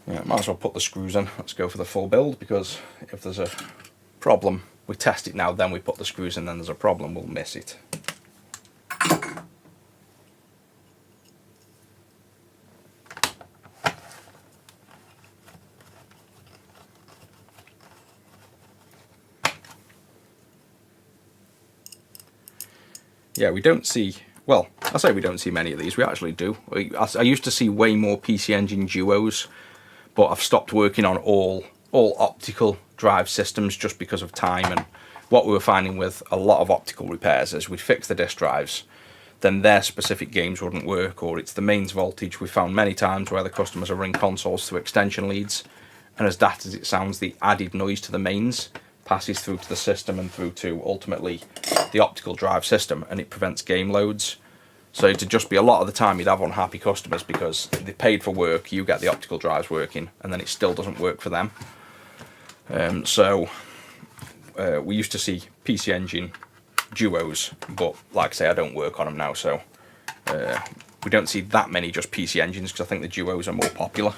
Yeah, might as well put the screws in. Let's go for the full build, because if there's a problem, we test it now, then we put the screws in, then there's a problem, we'll miss it. Yeah, we don't see, well, I say we don't see many of these, we actually do. I used to see way more PC Engine duos, but I've stopped working on all optical drive systems just because of time. And what we were finding with a lot of optical repairs is we'd fix the disk drives, then their specific games wouldn't work, or it's the mains voltage. We found many times where the customers are running consoles through extension leads, and as daft as it sounds, the added noise to the mains passes through to the system and through to ultimately the optical drive system, and it prevents game loads. So to just be a lot of the time you'd have unhappy customers because they paid for work, you get the optical drives working, and then it still doesn't work for them. We used to see PC Engine duos, but like I say, I don't work on them now, so we don't see that many just PC Engines, because I think the duos are more popular.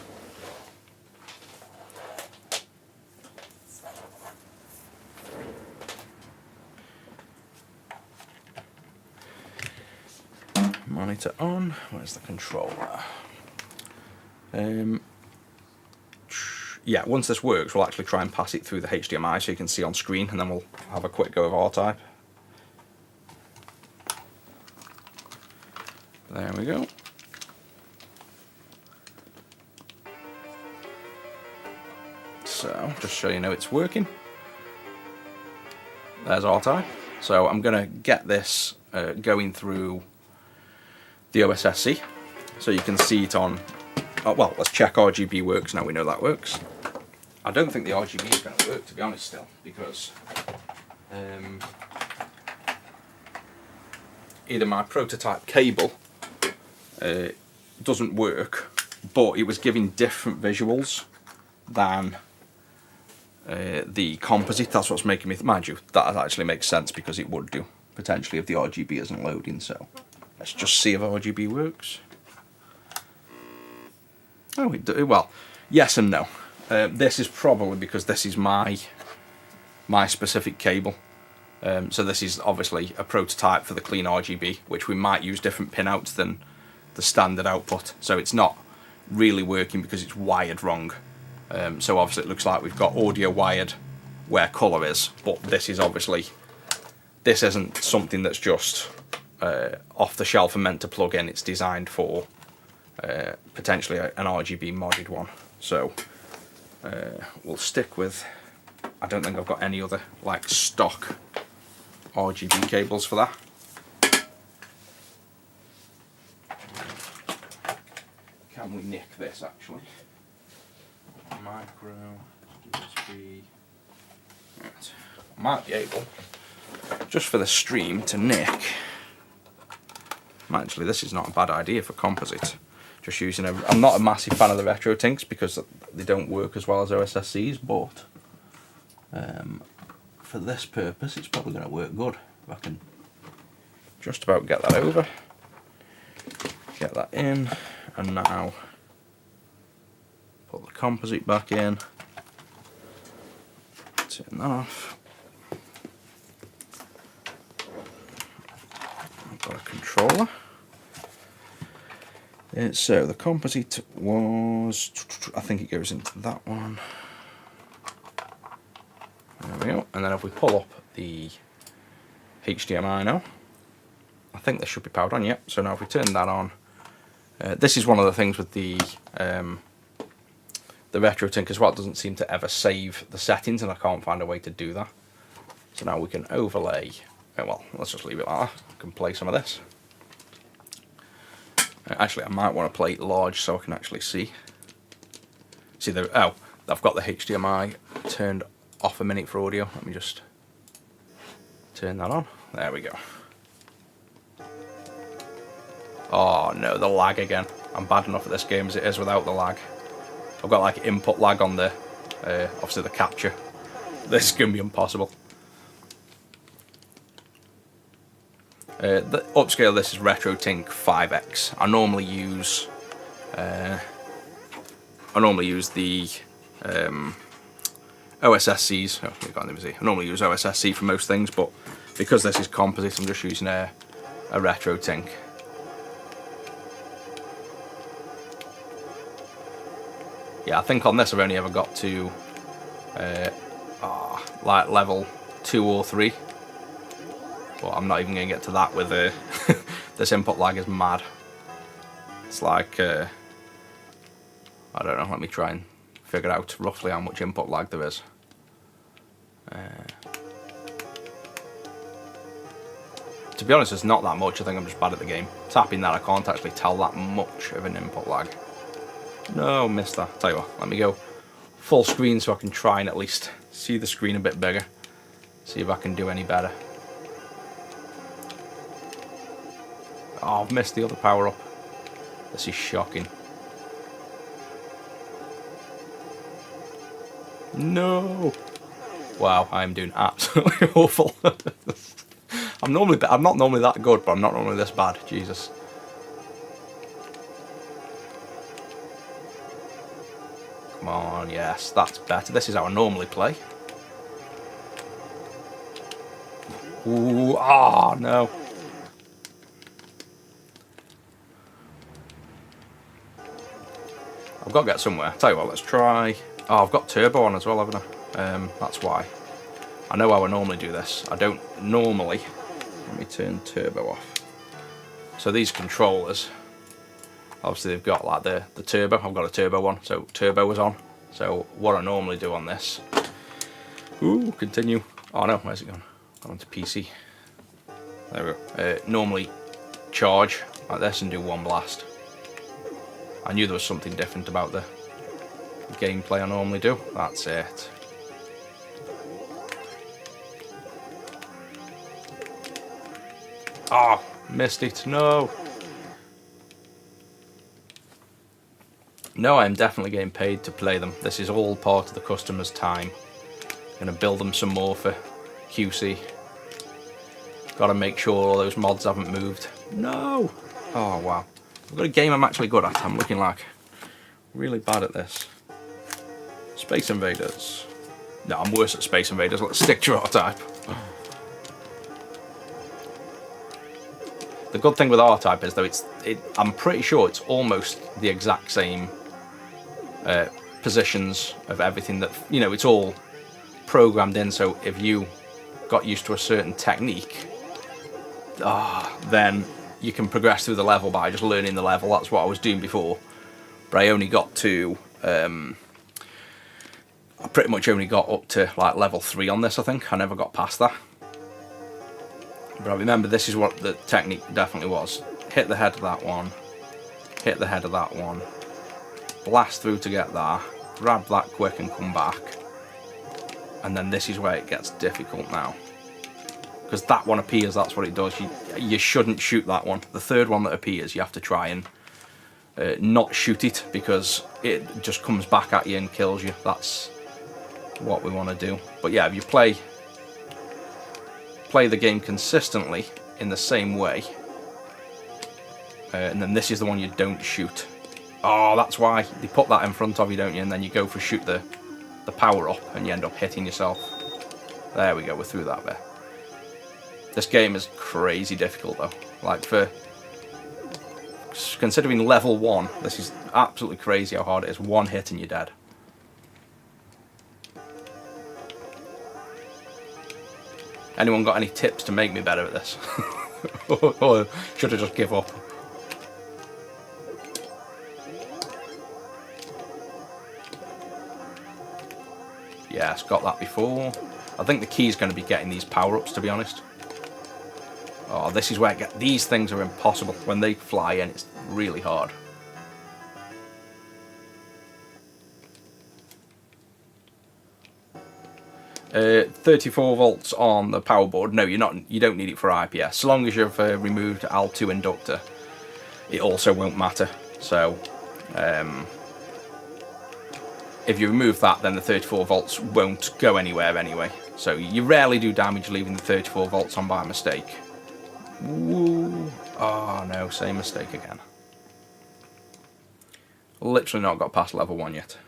Monitor on. Where's the controller? Yeah, once this works, we'll actually try and pass it through the HDMI so you can see on screen, and then we'll have a quick go of R-Type. There we go. So, just so you know it's working. There's R-Type. So I'm going to get this going through the OSSC, so you can see it on, well, let's check RGB works now we know that works. I don't think the RGB is going to work, to be honest, still, because either my prototype cable doesn't work, but it was giving different visuals than the composite. That's what's making me, mind you, that actually makes sense, because it would do, potentially, if the RGB isn't loading, so let's just see if RGB works. Oh, well, yes and no. This is probably because this is my specific cable. So this is obviously a prototype for the clean RGB, which we might use different pinouts than the standard output. So it's not really working because it's wired wrong. So obviously it looks like we've got audio wired where colour is, but this is obviously, this isn't something that's just off the shelf and meant to plug in. It's designed for potentially an RGB modded one. So we'll stick with, I don't think I've got any other like stock RGB cables for that. Can we nick this actually? Micro USB. Right. I might be able, just for the stream, to nick. Actually, this is not a bad idea for composite. Just using a, I'm not a massive fan of the retro tinks because they don't work as well as OSSCs, but for this purpose it's probably going to work good. If I can just about get that over, get that in, and now put the composite back in, turn that off. I've got a controller. So the composite was, I think it goes into that one. There we go. And then if we pull up the HDMI now, I think this should be powered on, yep. So now if we turn that on, this is one of the things with the RetroTink as well. It doesn't seem to ever save the settings, and I can't find a way to do that. So now we can overlay, well, let's just leave it like that. I can play some of this. Actually, I might want to play it large so I can actually see. See, oh, I've got the HDMI turned off a minute for audio. Let me just turn that on. There we go. Oh no, the lag again. I'm bad enough at this game as it is without the lag. I've got like input lag on the, obviously the capture. This is going to be impossible. The upscale, this is RetroTink 5X. I normally use the OSSCs. Oh, you can't even see. I normally use OSSC for most things, but because this is composite, I'm just using a RetroTink. Yeah, I think on this I've only ever got to like level 2 or 3. But I'm not even going to get to that with this input lag is mad. It's like, I don't know, let me try and figure out roughly how much input lag there is. To be honest, it's not that much. I think I'm just bad at the game. Tapping that, I can't actually tell that much of an input lag. No, missed that. Tell you what, let me go full screen so I can try and at least see the screen a bit bigger. See if I can do any better. Oh, I've missed the other power up. This is shocking. No! Wow, I am doing absolutely awful. I'm not normally that good, but I'm not normally this bad. Jesus. Come on, yes, that's better. This is how I normally play. Ooh, ah, no. I've got to get somewhere. Tell you what, let's try. Oh, I've got turbo on as well, haven't I? That's why. I know how I normally do this. I don't normally. Let me turn turbo off. So these controllers, obviously they've got like the turbo. I've got a turbo one, so turbo was on. So what I normally do on this. Ooh, continue. Oh no, where's it gone? Gone into PC. There we go. Normally charge like this and do one blast. I knew there was something different about the gameplay I normally do. That's it. Oh, missed it. No. No, I'm definitely getting paid to play them. This is all part of the customer's time. I'm going to build them some more for QC. Got to make sure all those mods haven't moved. No. Oh, wow. I've got a game I'm actually good at. I'm looking like really bad at this. Space Invaders. No, I'm worse at Space Invaders. Let's stick to R-Type. The good thing with R-Type is though I'm pretty sure it's almost the exact same positions of everything that, you know, it's all programmed in, so if you got used to a certain technique, then you can progress through the level by just learning the level. That's what I was doing before, but I only got to I pretty much only got up to like level 3 on this. I think I never got past that, but I remember this is what the technique definitely was. Hit the head of that one, hit the head of that one, blast through to get there, grab that quick and come back, and then this is where it gets difficult now. Because that one appears, that's what it does. You shouldn't shoot that one. The third one that appears, you have to try and not shoot it, because it just comes back at you and kills you. That's what we want to do. But yeah, if you play the game consistently in the same way, and then this is the one you don't shoot. Oh, that's why they put that in front of you, don't you? And then you go for shoot the power up and you end up hitting yourself. There we go, we're through that bit. This game is crazy difficult though. Like for considering level 1, this is absolutely crazy how hard it is. One hit and you're dead. Anyone got any tips to make me better at this? Or should I just give up? Yes, got that before. I think the key is going to be getting these power-ups, to be honest. Oh, this is where these things are impossible. When they fly in, it's really hard. Uh, 34 volts on the power board. No, you don't need it for IPS. So long as you've removed AL2 inductor, it also won't matter. So if you remove that, then the 34 volts won't go anywhere anyway. So you rarely do damage leaving the 34 volts on by mistake. Woo. Oh no, same mistake again. Literally not got past level 1 yet.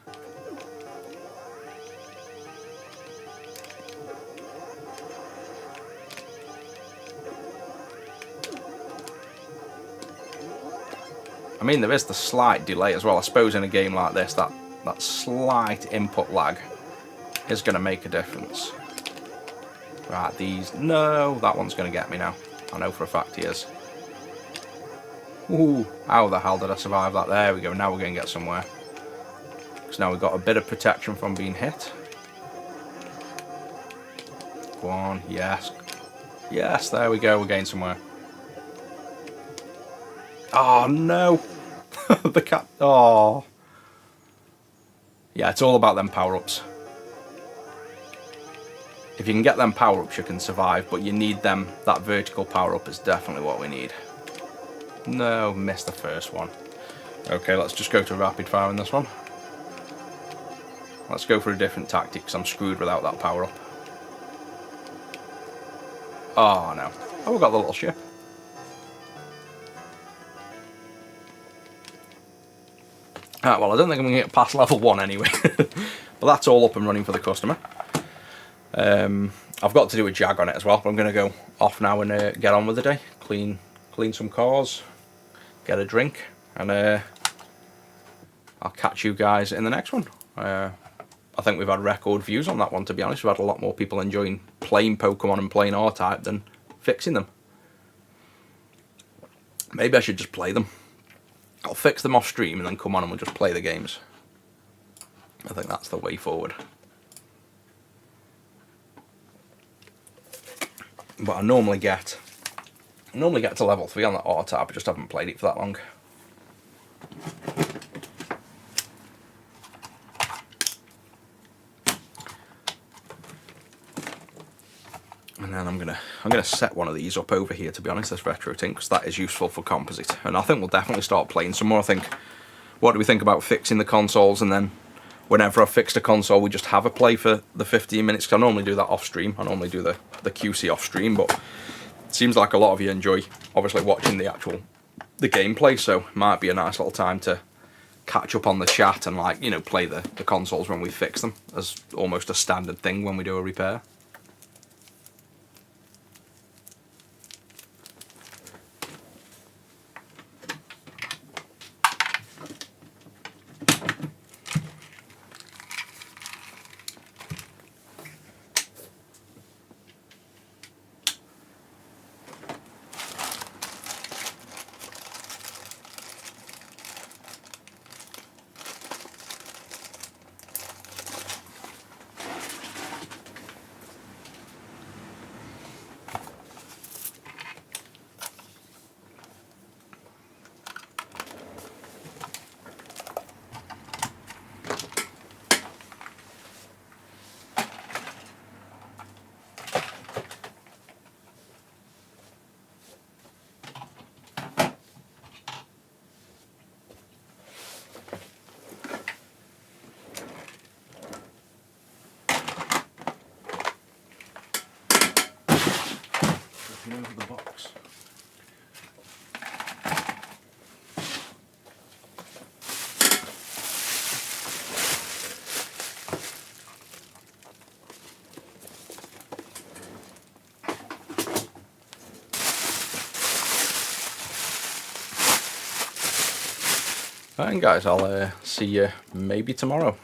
I mean, there is the slight delay as well. I suppose in a game like this, that slight input lag is going to make a difference. Right, these... No, that one's going to get me now. I know for a fact he is. Ooh, how the hell did I survive that? There we go, now we're going to get somewhere. Because now we've got a bit of protection from being hit. Go on, yes. Yes, there we go, we're getting somewhere. Oh no! The cat. Oh. Yeah, it's all about them power-ups. If you can get them power-ups, you can survive, but you need them. That vertical power-up is definitely what we need. No, missed the first one. Okay, let's just go to rapid fire in this one. Let's go for a different tactic, because I'm screwed without that power-up. Oh no. Oh, we've got the little ship. Well, I don't think I'm going to get past level 1 anyway. But that's all up and running for the customer. I've got to do a jag on it as well, but I'm going to go off now and get on with the day. Clean some cars, get a drink, and I'll catch you guys in the next one. I think we've had record views on that one, to be honest. We've had a lot more people enjoying playing Pokemon and playing R-Type than fixing them. Maybe I should just play them. I'll fix them off stream and then come on and we'll just play the games. I think that's the way forward. But I normally get to level 3 on that R-Type, I just haven't played it for that long. And then I'm gonna set one of these up over here, to be honest, this retro tint, because that is useful for composite. And I think we'll definitely start playing some more. I think, what do we think about fixing the consoles, and then whenever I've fixed a console, we just have a play for the 15 minutes, because I normally do that off stream. I normally do the QC off stream, but it seems like a lot of you enjoy, obviously, watching the gameplay, so it might be a nice little time to catch up on the chat and, like, you know, play the consoles when we fix them, as almost a standard thing when we do a repair. And guys, I'll see you maybe tomorrow.